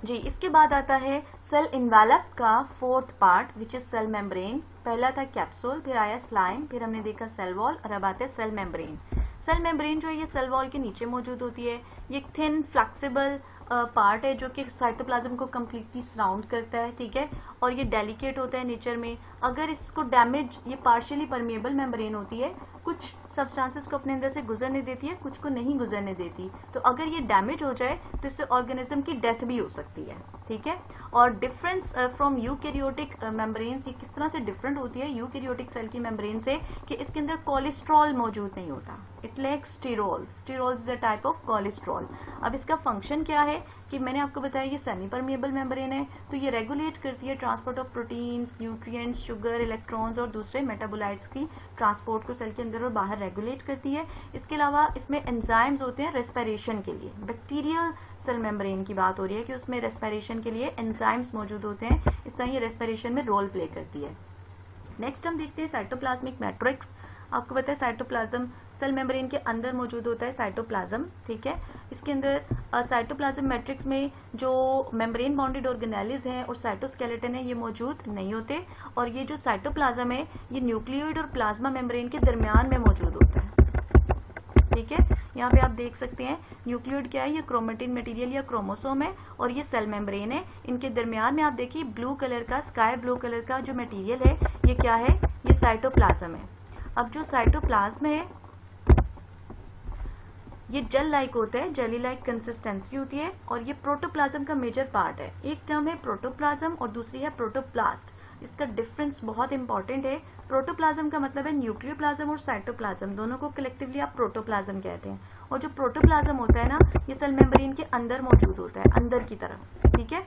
जी, इसके बाद आता है सेल इन्वेलप का 4th part which is cell membrane. पहला था कैप्सूल, फिर आया स्लाइम, फिर हमने देखा सेल वॉल, और अब आता है सेल मेम्ब्रेन। सेल मेम्ब्रेन जो है ये सेल वॉल के नीचे मौजूद होती है, ये एक थिन फ्लेक्सिबल पार्ट है जो कि साइटोप्लाज्म को कम्प्लीटली सराउंड करता है, ठीक है, और ये डेलिकेट होता है नेचर में। अगर इसको डैमेज, ये पार्शियली परमिएबल मेम्ब्रेन होती है, कुछ सब्सटेंसेस को अपने अंदर से गुजरने देती है, कुछ को नहीं गुजरने देती। तो अगर ये डैमेज हो जाए तो इससे ऑर्गेनिज्म की डेथ भी हो सकती है, ठीक है। और डिफरेंस फ्रॉम यूकैरियोटिक मेम्ब्रेन्स, ये किस तरह से डिफरेंट होती है यूकैरियोटिक सेल की मेम्ब्रेन से, कि इसके अंदर कोलेस्ट्रॉल मौजूद नहीं होता, it lacks sterols. Sterols is a type of cholesterol. अब इसका फंक्शन क्या है कि मैंने आपको बताया ये सेमी परमिएबल मेम्ब्रेन है, तो ये रेगुलेट करती है transport of proteins, nutrients, sugar, electrons और दूसरे मेटाबोलाइट्स की ट्रांसपोर्ट को सेल के अंदर और बाहर रेगुलेट करती है। इसके अलावा इसमें एंजाइम्स होते हैं रेस्पिरेशन के लिए। बैक्टीरियल सेल मेम्ब्रेन की बात हो रही है कि उसमें रेस्पिरेशन के लिए एंजाइम्स मौजूद होते हैं, इस तरह ये रेस्पिरेशन में रोल प्ले करती है। नेक्स्ट हम देखते हैं साइटोप्लाज्मिक मैट्रिक्स। आपको पता है साइटोप्लाज्म सेल मेम्ब्रेन के अंदर मौजूद होता है साइटोप्लाज्म, ठीक है। इसके अंदर साइटोप्लाज्म मैट्रिक्स में जो मेम्ब्रेन बाउंडेड ऑर्गेनेलिज हैं और साइटोस्केलेटन है ये मौजूद नहीं होते, और ये जो साइटोप्लाज्म है ये न्यूक्लियोइड और प्लाज्मा मेम्ब्रेन के दरमियान में मौजूद होता है, ठीक है। यहाँ पे आप देख सकते हैं न्यूक्लियोइड क्या है, ये क्रोमेटिन मटेरियल या क्रोमोसोम है, और ये सेल मेम्ब्रेन है। इनके दरमियान में आप देखिए ब्लू कलर का, स्काई ब्लू कलर का जो मटेरियल है ये क्या है, ये साइटोप्लाज्म है। अब जो साइटोप्लाज्म है ये जेल लाइक होता है, जेली लाइक कंसिस्टेंसी होती है, और ये प्रोटोप्लाज्म का मेजर पार्ट है। एक टर्म है प्रोटोप्लाज्म और दूसरी है प्रोटोप्लास्ट। इसका डिफरेंस बहुत इंपॉर्टेंट है। प्रोटोप्लाज्म का मतलब है न्यूक्लियोप्लाज्म और साइटोप्लाज्म दोनों को कलेक्टिवली आप प्रोटोप्लाज्म कहते हैं, और जो प्रोटोप्लाज्म होता है ना ये सेल मेम्ब्रेन के अंदर मौजूद होता है, अंदर की तरफ, ठीक है।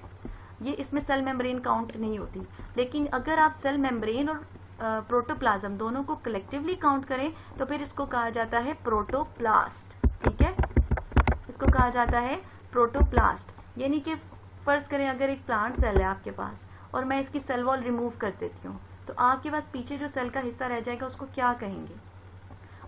ये इसमें सेल मेम्ब्रेन काउंट नहीं होती, लेकिन अगर आप सेल मेम्ब्रेन और प्रोटोप्लाज्म दोनों को कलेक्टिवली काउंट करें तो फिर इसको कहा जाता है प्रोटोप्लास्ट, ठीक है। इसको कहा जाता है प्रोटोप्लास्ट। यानी कि फर्ज करें अगर एक प्लांट सेल है आपके पास और मैं इसकी सेल वॉल रिमूव कर देती हूँ, तो आपके पास पीछे जो सेल का हिस्सा रह जाएगा उसको क्या कहेंगे,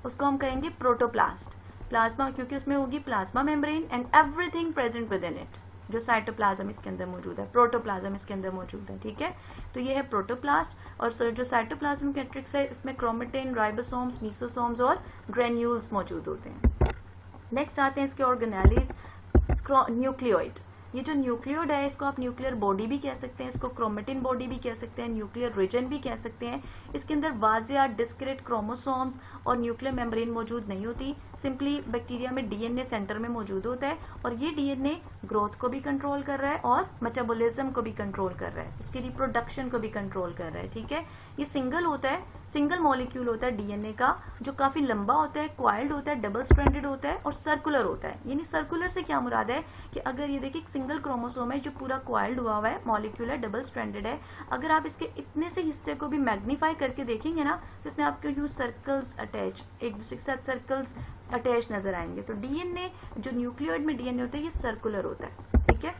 उसको हम कहेंगे प्रोटोप्लास्ट। प्लाज्मा, क्योंकि उसमें होगी plasma membrane and everything present with in it. जो साइटोप्लाज्म इसके अंदर मौजूद है, प्रोटोप्लाज्म इसके अंदर मौजूद है, ठीक है। तो ये है प्रोटोप्लास्ट। और जो साइटोप्लाज्म मैट्रिक्स है इसमें क्रोमेटिन, राइबोसोम्स, मीसोसोम्स और ग्रेन्यूल्स मौजूद होते हैं। नेक्स्ट आते हैं इसके ऑर्गेनेलिज, न्यूक्लियोइड। ये जो न्यूक्लियोइड है इसको आप न्यूक्लियर बॉडी भी कह सकते हैं, इसको क्रोमेटिन बॉडी भी कह सकते हैं, न्यूक्लियर रीजन भी कह सकते हैं। इसके अंदर वाजिया डिस्क्रीट क्रोमोसोम्स और न्यूक्लियर मेम्ब्रेन मौजूद नहीं होती। सिंपली बैक्टीरिया में डीएनए सेंटर में मौजूद होता है, और ये डीएनए ग्रोथ को भी कंट्रोल कर रहा है और मेटाबॉलिज्म को भी कंट्रोल कर रहा है, उसकी रिप्रोडक्शन को भी कंट्रोल कर रहा है, ठीक है। ये सिंगल होता है, सिंगल मॉलिक्यूल होता है डीएनए का, जो काफी लंबा होता है, क्वाइल्ड होता है, डबल स्ट्रैंडेड होता है और सर्कुलर होता है। यानी सर्कुलर से क्या मुराद है कि अगर ये देखिए सिंगल क्रोमोसोम है जो पूरा क्वाइल्ड हुआ है, मॉलिक्यूल है, डबल स्ट्रैंडेड है, अगर आप इसके इतने से हिस्से को भी मैग्नीफाई करके देखेंगे ना तो इसमें आपको यूज सर्कल्स अटैच, एक दूसरे के साथ सर्कल्स अटैच नजर आएंगे। तो डीएनए, जो न्यूक्लियोइड में डीएनए होता है ये सर्कुलर होता है, ठीक है।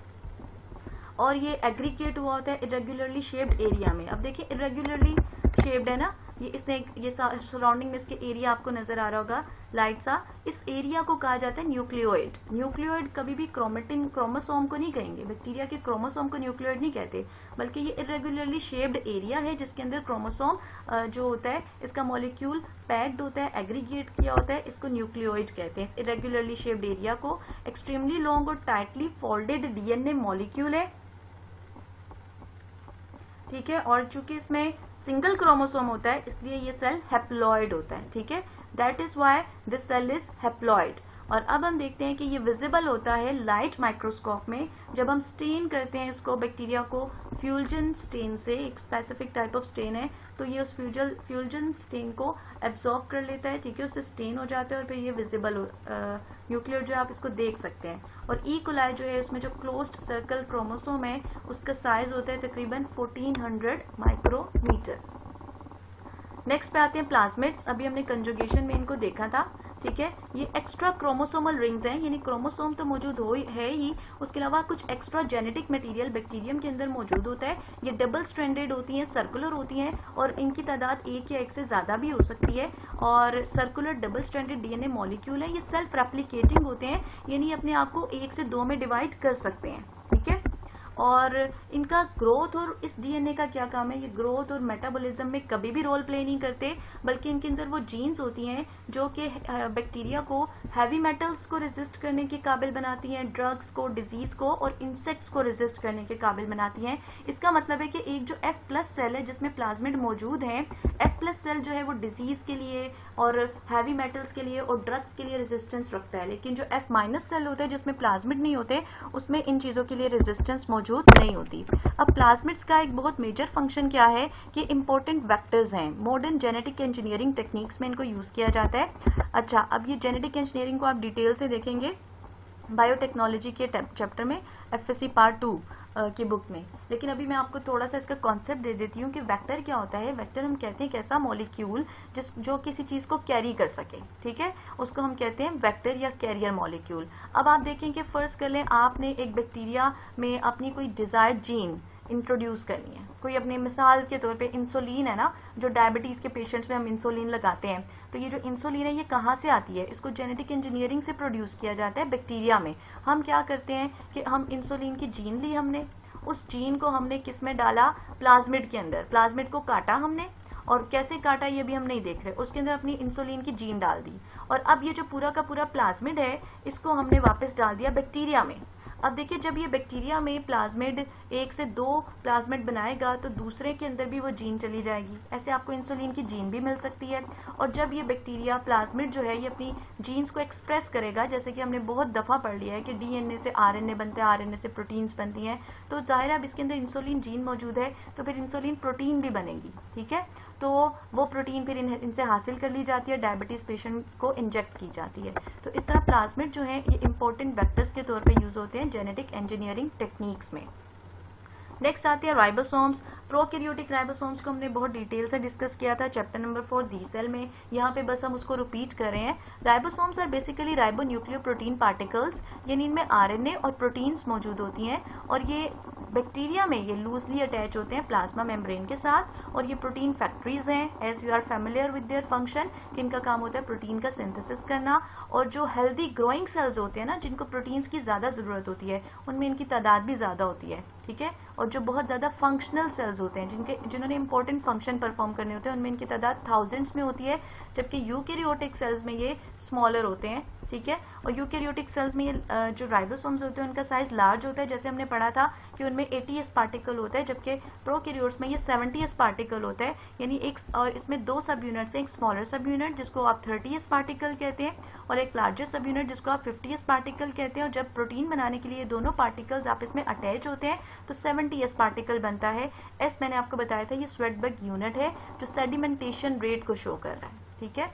और ये एग्रीगेट हुआ होता है इरेगुलरली शेप्ड एरिया में। अब देखिए इरेगुलरली शेप्ड है ना, ये इसने ये सराउंडिंग में इसके एरिया आपको नजर आ रहा होगा लाइट सा, इस एरिया को कहा जाता है न्यूक्लियोइड। न्यूक्लियोइड कभी भी क्रोमेटिन क्रोमोसोम को नहीं कहेंगे, बैक्टीरिया के क्रोमोसोम को न्यूक्लियोइड नहीं कहते, बल्कि ये इरेगुलरली शेप्ड एरिया है जिसके अंदर क्रोमोसोम जो होता है इसका मॉलिक्यूल पैक्ड होता है, एग्रीगेट किया होता है, इसको न्यूक्लियोइड कहते हैं। इस इरेगुलरली शेप्ड एरिया को एक्सट्रीमली लॉन्ग और टाइटली फोल्डेड डीएनए मॉलिक्यूल है, ठीक है। और चूंकि इसमें सिंगल क्रोमोसोम होता है इसलिए ये सेल हैप्लॉइड होता है, ठीक है। That is why this cell is haploid. और अब हम देखते हैं कि ये विजिबल होता है लाइट माइक्रोस्कोप में जब हम स्टेन करते हैं इसको, बैक्टीरिया को फ्यूजन स्टेन से, एक स्पेसिफिक टाइप ऑफ स्टेन है, तो ये उस फ्यूजन स्टेन को एब्जॉर्ब कर लेता है, ठीक है, उससे स्टेन हो जाता है और फिर ये विजिबल न्यूक्लियोइड जो आप इसको देख सकते हैं। और ई कोलाई जो है उसमें जो क्लोज्ड सर्कल क्रोमोसोम है उसका साइज होता है तकरीबन 1400 माइक्रोमीटर। नेक्स्ट पे आते हैं प्लाज्मिड्स। अभी हमने कंजुगेशन में इनको देखा था, ठीक है। ये एक्स्ट्रा क्रोमोसोमल रिंग्स हैं, यानी क्रोमोसोम तो मौजूद है ही, उसके अलावा कुछ एक्स्ट्रा जेनेटिक मटेरियल बैक्टीरियम के अंदर मौजूद होता है। ये डबल स्ट्रैंडेड होती हैं, सर्कुलर होती हैं, और इनकी तादाद एक या एक से ज्यादा भी हो सकती है। और circular double stranded DNA molecule है, ये सेल्फ रेप्लिकेटिंग होते हैं, यानी अपने आप को 1 से 2 में डिवाइड कर सकते हैं, ठीक है। और इनका ग्रोथ और इस डीएनए का क्या काम है, ये ग्रोथ और मेटाबॉलिज्म में कभी भी रोल प्ले नहीं करते, बल्कि इनके अंदर वो जीन्स होती हैं जो कि बैक्टीरिया को हैवी मेटल्स को रेजिस्ट करने के काबिल बनाती हैं, ड्रग्स को, डिजीज को और इंसेक्ट्स को रेजिस्ट करने के काबिल बनाती हैं। इसका मतलब है कि एक जो F+ सेल है जिसमें प्लाज्मिड मौजूद है, F+ सेल जो है वो डिजीज के लिए और हैवी मेटल्स के लिए और ड्रग्स के लिए रेजिस्टेंस रखता है, लेकिन जो F- सेल होता है जिसमें प्लाज्मिड नहीं होते उसमें इन चीजों के लिए रेजिस्टेंस मौजूद नहीं होती। अब प्लाज्मिड्स का एक बहुत मेजर फंक्शन क्या है कि इंपॉर्टेंट वेक्टर्स हैं। मॉडर्न जेनेटिक इंजीनियरिंग टेक्निक्स में इनको यूज किया जाता है। अच्छा, अब ये जेनेटिक इंजीनियरिंग को आप डिटेल से देखेंगे बायोटेक्नोलॉजी के चैप्टर में, FSC पार्ट 2 की बुक में, लेकिन अभी मैं आपको थोड़ा सा इसका कॉन्सेप्ट दे देती हूँ कि वेक्टर क्या होता है। वेक्टर हम कहते हैं एक ऐसा मॉलिक्यूल जो किसी चीज को कैरी कर सके, ठीक है, उसको हम कहते हैं वेक्टर या कैरियर मॉलिक्यूल। अब आप देखें कि फर्ज कर लें आपने एक बैक्टीरिया में अपनी कोई डिजायर्ड जीन इंट्रोड्यूस करनी है, कोई अपनी मिसाल के तौर पे इंसुलिन है ना, जो डायबिटीज के पेशेंट्स में हम इंसुलिन लगाते हैं, तो ये जो इंसुलिन है ये कहाँ से आती है, इसको जेनेटिक इंजीनियरिंग से प्रोड्यूस किया जाता है बैक्टीरिया में। हम क्या करते हैं कि हम इंसुलिन की जीन ली, हमने उस जीन को हमने किस में डाला, प्लाज्मिड के अंदर, प्लाज्मिड को काटा हमने, और कैसे काटा ये भी हम नहीं देख रहे, उसके अंदर अपनी इंसुलिन की जीन डाल दी, और अब ये जो पूरा का पूरा प्लाज्मिड है इसको हमने वापस डाल दिया बैक्टीरिया में। अब देखिए जब ये बैक्टीरिया में प्लाज्मिड 1 से 2 प्लाज्मिड बनाएगा तो दूसरे के अंदर भी वो जीन चली जाएगी, ऐसे आपको इंसुलिन की जीन भी मिल सकती है। और जब ये बैक्टीरिया प्लाज्मिड जो है ये अपनी जीन्स को एक्सप्रेस करेगा, जैसे कि हमने बहुत दफा पढ़ लिया है कि डीएनए से आरएनए बनता है, आरएनए से प्रोटीन्स बनती हैं, तो जाहिर है अब इसके अंदर इंसुलिन जीन मौजूद है तो फिर इंसुलिन प्रोटीन भी बनेगी, ठीक है, तो वो प्रोटीन फिर इनसे हासिल कर ली जाती है, डायबिटीज पेशेंट को इंजेक्ट की जाती है। तो इस तरह प्लाज्मिड जो है ये इंपॉर्टेंट वेक्टर्स के तौर पे यूज होते हैं जेनेटिक इंजीनियरिंग टेक्निक्स में। नेक्स्ट आते हैं राइबोसोम्स। प्रोकैरियोटिक राइबोसोम्स को हमने बहुत डिटेल से डिस्कस किया था चैप्टर नंबर 4 दी सेल में, यहाँ पे बस हम उसको रिपीट कर रहे हैं। Ribosomes are basically ribonucleoprotein particles, यानी इनमें आरएनए और प्रोटीन्स मौजूद होती हैं, और ये बैक्टीरिया में ये लूजली अटैच होते हैं प्लाज्मा मेम्ब्रेन के साथ, और ये प्रोटीन फैक्ट्रीज हैं, as you are familiar with their function, कि इनका काम होता है प्रोटीन का सिंथेसिस करना। और जो हेल्दी ग्रोइंग सेल्स होते हैं ना, जिनको प्रोटीन्स की ज्यादा जरूरत होती है, उनमें इनकी तादाद भी ज्यादा होती है, ठीक है। और जो बहुत ज्यादा फंक्शनल सेल्स होते हैं, जिन्होंने इंपॉर्टेंट फंक्शन परफॉर्म करने होते हैं, उनमें इनकी तादाद थाउजेंड्स में होती है, जबकि यूकैरियोटिक सेल्स में ये स्मॉलर होते हैं, ठीक है। और यूकैरियोटिक सेल्स में ये जो राइबोसोम्स होते हैं उनका साइज लार्ज होता है, जैसे हमने पढ़ा था कि उनमें 80s पार्टिकल होता है, जबकि प्रोकैरियोट्स में ये 70s पार्टिकल होता है, यानी एक, और इसमें 2 सब यूनिट्स हैं, एक स्मॉलर सब यूनिट जिसको आप 30s पार्टिकल कहते हैं, और एक लार्जर सब यूनिट जिसको आप 50s पार्टिकल कहते हैं। और जब प्रोटीन बनाने के लिए दोनों पार्टिकल्स आपस में अटैच होते हैं तो 70s पार्टिकल बनता है। एस मैंने आपको बताया था ये स्वेटबर्ग यूनिट है जो सेडिमेंटेशन रेट को शो कर रहा है, ठीक है।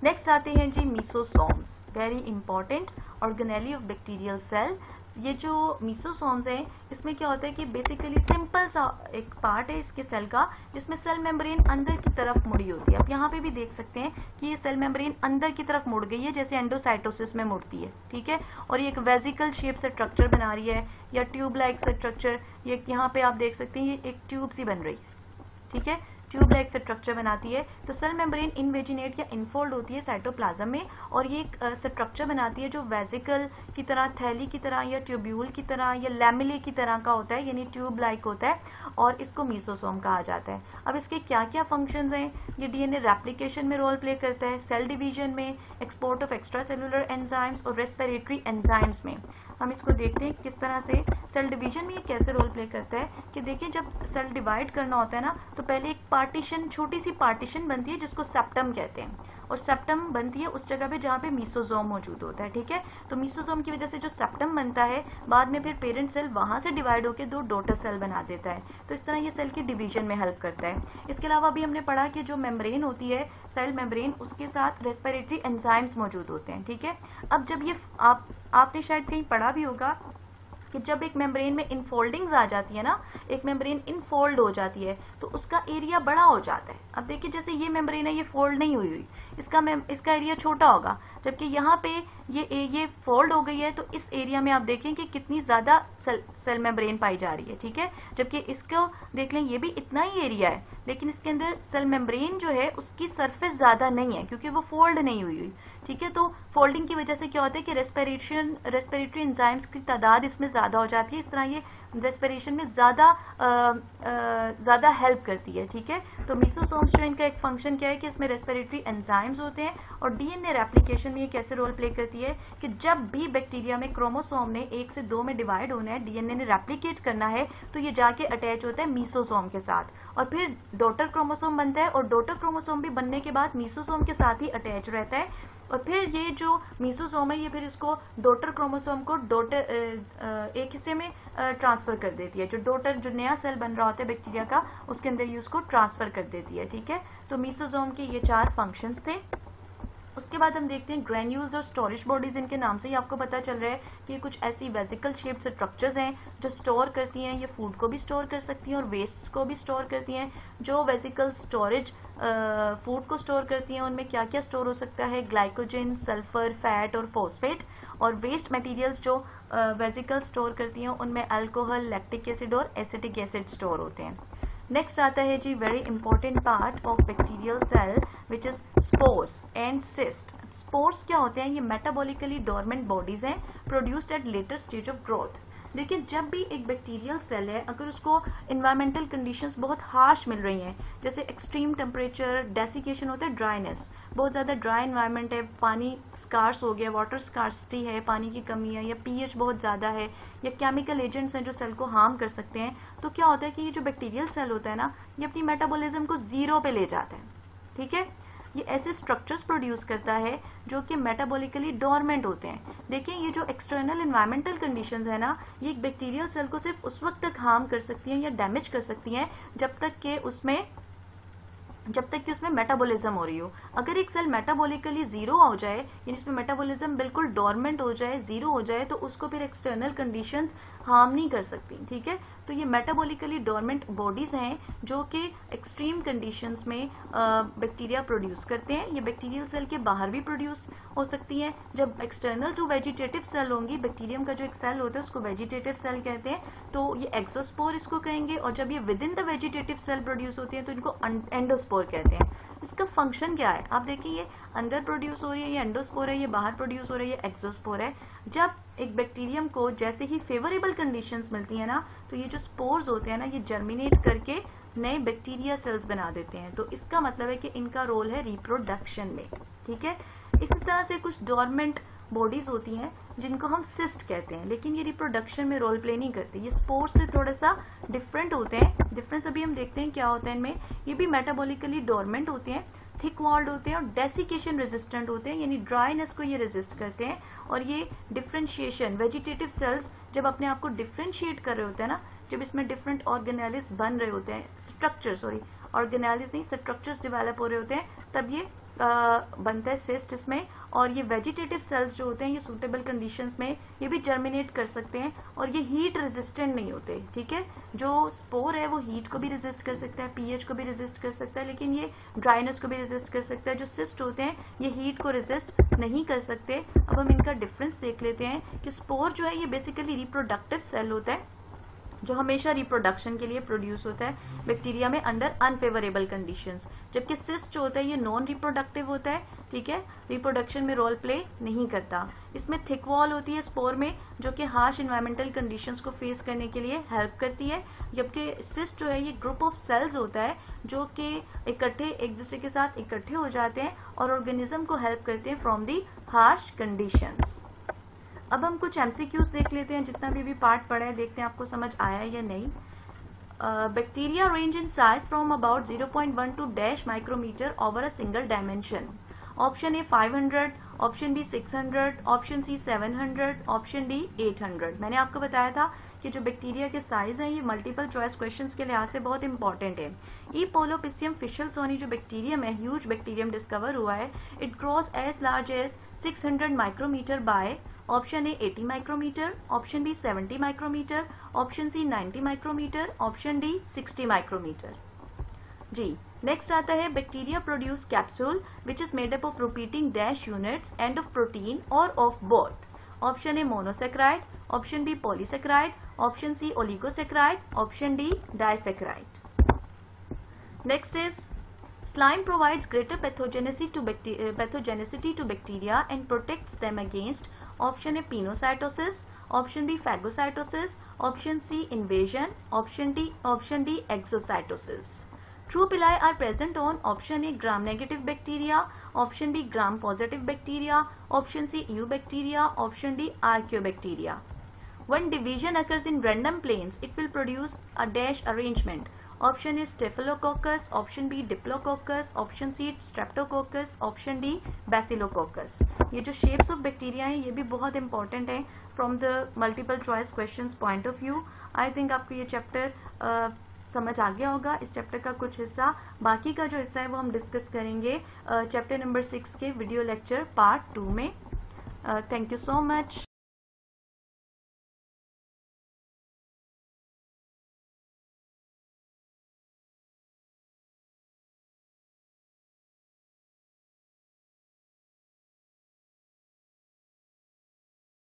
नेक्स्ट आते हैं जी mesosomes, very important organelle of bacterial cell. ये जो मीसोसोम्स हैं इसमें क्या होता है कि बेसिकली सिंपल सा एक पार्ट है इसके सेल का, जिसमें सेल मेम्ब्रेन अंदर की तरफ मुड़ी होती है। आप यहाँ पे भी देख सकते हैं कि ये सेल मेम्ब्रेन अंदर की तरफ मुड़ गई है, जैसे एंडोसाइटोसिस में मुड़ती है, ठीक है। और ये एक वेजिकल शेप से स्ट्रक्चर बना रही है, या ट्यूब लाइक से स्ट्रक्चर, ये यहाँ पे आप देख सकते हैं ये एक ट्यूब सी बन रही है, ठीक है, ट्यूब लाइक स्ट्रक्चर बनाती है। तो सेल मेम्ब्रेन इनवेजिनेट या इनफोल्ड होती है साइटोप्लाज्म में, और ये एक स्ट्रक्चर बनाती है जो वेजिकल की तरह, थैली की तरह, या ट्यूब्यूल की तरह, या लैमिले की तरह का होता है, यानी ट्यूब लाइक होता है, और इसको मीसोसोम कहा जाता है। अब इसके क्या क्या फंक्शंस हैं, ये डीएनए रेप्लिकेशन में रोल प्ले करता है, सेल डिवीजन में, export of extra cellular enzymes और रेस्पिरेटरी एंजाइम्स में। हम इसको देखते हैं किस तरह से सेल डिवीजन में ये कैसे रोल प्ले करता है। कि देखिए जब सेल डिवाइड करना होता है ना, तो पहले एक पार्टीशन, छोटी सी पार्टीशन बनती है जिसको सेप्टम कहते हैं, और सेप्टम बनती है उस जगह पे जहाँ पे मीसोसोम मौजूद होता है, ठीक है। तो मीसोसोम की वजह से जो सेप्टम बनता है, बाद में फिर पेरेंट सेल वहां से डिवाइड होकर 2 डॉटर सेल बना देता है, तो इस तरह ये सेल की डिवीजन में हेल्प करता है। इसके अलावा अभी हमने पढ़ा कि जो मेम्ब्रेन होती है, सेल मेम्ब्रेन, उसके साथ रेस्पिरेटरी एंजाइम्स मौजूद होते हैं, ठीक है। अब जब ये आपने शायद कहीं पढ़ा भी होगा कि जब एक मेम्ब्रेन में इनफोल्डिंग्स आ जाती है ना, एक मेम्ब्रेन इनफोल्ड हो जाती है तो उसका एरिया बड़ा हो जाता है। अब देखिए जैसे ये मेम्ब्रेन है, ये फोल्ड नहीं हुई, इसका एरिया छोटा होगा, जबकि यहाँ पे ये फोल्ड हो गई है, तो इस एरिया में आप देखें कि कितनी ज्यादा सेल मेम्ब्रेन पाई जा रही है, ठीक है। जबकि इसको देख लें, ये भी इतना ही एरिया है, लेकिन इसके अंदर सेल मेम्ब्रेन जो है उसकी सरफेस ज्यादा नहीं है, क्योंकि वो फोल्ड नहीं हुई, ठीक है। तो फोल्डिंग की वजह से क्या होता है कि रेस्पिरेटरी एंजाइम्स की तादाद इसमें ज्यादा हो जाती है, इस तरह ये रेस्पिरेशन में ज्यादा हेल्प करती है, ठीक है। तो मीसोसोम्स जो इनका एक फंक्शन क्या है कि इसमें रेस्पिरेटरी एंजाइम्स होते हैं, और डीएनए रेप्लिकेशन में ये कैसे रोल प्ले करती है कि जब भी बैक्टीरिया में क्रोमोसोम ने 1 से 2 में डिवाइड होना है, डीएनए ने रेप्लिकेट करना है, तो ये जाके अटैच होता है मीसोसोम के साथ, और फिर डॉटर क्रोमोसोम बनता है, और डॉटर क्रोमोसोम भी बनने के बाद मीसोसोम के साथ ही अटैच रहता है, और फिर ये जो मीसोसोम है ये फिर इसको डॉटर क्रोमोसोम को एक हिस्से में ट्रांसफर कर देती है, जो नया सेल बन रहा होता है बैक्टीरिया का, उसके अंदर ये उसको ट्रांसफर कर देती है, ठीक है। तो मीसोसोम के ये 4 फंक्शंस थे। उसके बाद हम देखते हैं ग्रेन्यूल्स और स्टोरेज बॉडीज। इनके नाम से ही आपको पता चल रहा है कि कुछ ऐसी वेजिकल शेप्ड स्ट्रक्चर्स हैं जो स्टोर करती हैं, ये फूड को भी स्टोर कर सकती हैं और वेस्ट को भी स्टोर करती हैं। जो वेजिकल स्टोरेज फूड को स्टोर करती हैं उनमें क्या क्या स्टोर हो सकता है, ग्लाइकोजन, सल्फर, फैट और फॉस्फेट। और वेस्ट मटेरियल्स जो वेजिकल स्टोर करती हैं उनमें अल्कोहल, लैक्टिक एसिड और एसिटिक एसिड स्टोर होते हैं। नेक्स्ट आता है जी very important part of bacterial cell which is spores and cyst. Spores क्या होते हैं, ये मेटाबॉलिकली डोरमेंट बॉडीज हैं produced at later stage of growth. देखिए जब भी एक बैक्टीरियल सेल है, अगर उसको इन्वायरमेंटल कंडीशंस बहुत हार्श मिल रही हैं, जैसे एक्सट्रीम टेम्परेचर, डेसिकेशन होता है, ड्राइनेस, बहुत ज़्यादा ड्राई इन्वायरमेंट है, पानी स्कार्स हो गया, वाटर स्कार्सिटी है, पानी की कमी है, या पीएच बहुत ज़्यादा है, या केमिकल एजेंट्स हैं जो सेल को हार्म कर सकते हैं, तो क्या होता है कि ये जो बैक्टीरियल सेल होता है ना, ये अपनी मेटाबॉलिज्म को जीरो पे ले जाता है। ठीक है, ये ऐसे स्ट्रक्चर्स प्रोड्यूस करता है जो कि मेटाबॉलिकली डोरमेंट होते हैं। देखिए ये जो एक्सटर्नल एनवायरमेंटल कंडीशंस है ना, ये एक बैक्टीरियल सेल को सिर्फ उस वक्त तक हार्म कर सकती हैं या डैमेज कर सकती हैं जब तक कि उसमें मेटाबॉलिज्म हो रही हो। अगर एक सेल मेटाबॉलिकली जीरो हो जाए, यानी इसमें मेटाबॉलिज्म बिल्कुल डोरमेंट हो जाए, जीरो हो जाए, तो उसको फिर एक्सटर्नल कंडीशंस हार्म नहीं कर सकती। ठीक है, तो ये मेटाबॉलिकली डोरमेंट बॉडीज हैं जो कि एक्सट्रीम कंडीशंस में बैक्टीरिया प्रोड्यूस करते हैं। ये बैक्टीरियल सेल के बाहर भी प्रोड्यूस हो सकती हैं। जब एक्सटर्नल टू वेजिटेटिव सेल होंगी, बैक्टीरियम का जो एक सेल होता है उसको वेजिटेटिव सेल कहते हैं, तो ये एक्सोस्पोर इसको कहेंगे। और जब ये within the vegetative cell produce होती है तो इनको एंडोस्पोर कहते हैं। इसका फंक्शन क्या है, आप देखिए ये अंदर प्रोड्यूस हो रही है, ये एंडोस्पोर है, ये बाहर प्रोड्यूस हो रही है, ये एक्सोस्पोर है। जब एक बैक्टीरियम को जैसे ही फेवरेबल कंडीशंस मिलती है ना, तो ये जो स्पोर्स होते हैं ना, ये जर्मिनेट करके नए बैक्टीरिया सेल्स बना देते हैं। तो इसका मतलब है कि इनका रोल है रिप्रोडक्शन में। ठीक है, इसी तरह से कुछ डोरमेंट बॉडीज होती हैं जिनको हम सिस्ट कहते हैं, लेकिन ये रिप्रोडक्शन में रोल प्ले नहीं करती। ये स्पोर्स से थोड़ा सा डिफरेंट होते हैं। डिफरेंस अभी हम देखते हैं क्या होता है इनमें। ये भी मेटाबॉलिकली डोरमेंट होते हैं, थिक वॉल्ड होते हैं और डेसिकेशन रेजिस्टेंट होते हैं, यानी ड्राइनेस को ये रेजिस्ट करते हैं। और ये डिफरेंशिएशन, वेजिटेटिव सेल्स जब अपने आप को डिफरेंशिएट कर रहे होते हैं ना, जब इसमें डिफरेंट ऑर्गेनेलिस बन रहे होते हैं, ऑर्गेनेलिस नहीं, स्ट्रक्चर्स डेवलप हो रहे होते हैं, तब ये बनता है सिस्ट इसमें। और ये वेजिटेटिव सेल्स जो होते हैं ये सूटेबल कंडीशंस में ये भी जर्मिनेट कर सकते हैं और ये हीट रेजिस्टेंट नहीं होते। ठीक है, जो स्पोर है वो हीट को भी रेजिस्ट कर सकता है, पीएच को भी रेजिस्ट कर सकता है, लेकिन ये ड्राइनेस को भी रेजिस्ट कर सकता है। जो सिस्ट होते हैं ये हीट को रेजिस्ट नहीं कर सकते। अब हम इनका डिफरेंस देख लेते हैं कि स्पोर जो है ये बेसिकली रिप्रोडक्टिव सेल होता है जो हमेशा रिप्रोडक्शन के लिए प्रोड्यूस होता है बैक्टीरिया में अंडर अनफेवरेबल कंडीशंस, जबकि सिस्ट जो होता है ये नॉन रिप्रोडक्टिव होता है। ठीक है, रिप्रोडक्शन में रोल प्ले नहीं करता। इसमें थिक वॉल होती है स्पोर में, जो कि हार्श एनवायरमेंटल कंडीशंस को फेस करने के लिए हेल्प करती है, जबकि सिस्ट जो है ये ग्रुप ऑफ सेल्स होता है जो कि इकट्ठे एक दूसरे के साथ इकट्ठे हो जाते हैं और ऑर्गेनिज्म को हेल्प करते हैं फ्रॉम दी हार्श कंडीशंस। अब हम कुछ एमसीक्यूज देख लेते हैं। जितना भी पार्ट पढ़ा है देखते हैं आपको समझ आया है या नहीं। Bacteria range in size from about 0.1 to dash micrometer over a single dimension. Option A 500, option B 600, option C 700, option D 800। मैंने आपको बताया था कि जो बैक्टीरिया के साइज हैं ये मल्टीपल चॉइस क्वेश्चंस के लिहाज से बहुत इंपॉर्टेंट है। ई पोलोपिसियम फिशलसोनी जो बैक्टीरियम है, ह्यूज बैक्टीरियम डिस्कवर हुआ है, it grows as large as 600 micrometre by option A 80 micrometre, option B 70 micrometre, option C 90 micrometre, option D 60 micrometre. जी नेक्स्ट आता है bacteria produce capsule which is made up of repeating dash units and of protein और of both. Option A monosaccharide, option B polysaccharide, option C oligosaccharide, option D disaccharide. Next is slime provides greater pathogenicity to bacteria and protects them against option A pinocytosis, option B phagocytosis, option C invasion, option D exocytosis. True pili are present on option A gram negative bacteria, option B gram positive bacteria, option C eubacteria, option D archaeobacteria. When division occurs in random planes, it will produce a dash arrangement. Option A staphylococcus, option B diplococcus, option C streptococcus, option D bacillococcus. ये जो shapes of bacteria हैं ये भी बहुत important है from the multiple choice questions point of view. I think आपको ये chapter समझ आ गया होगा इस चैप्टर का कुछ हिस्सा। बाकी का जो हिस्सा है वो हम डिस्कस करेंगे चैप्टर नंबर 6 के वीडियो लेक्चर पार्ट 2 में। Thank you so much.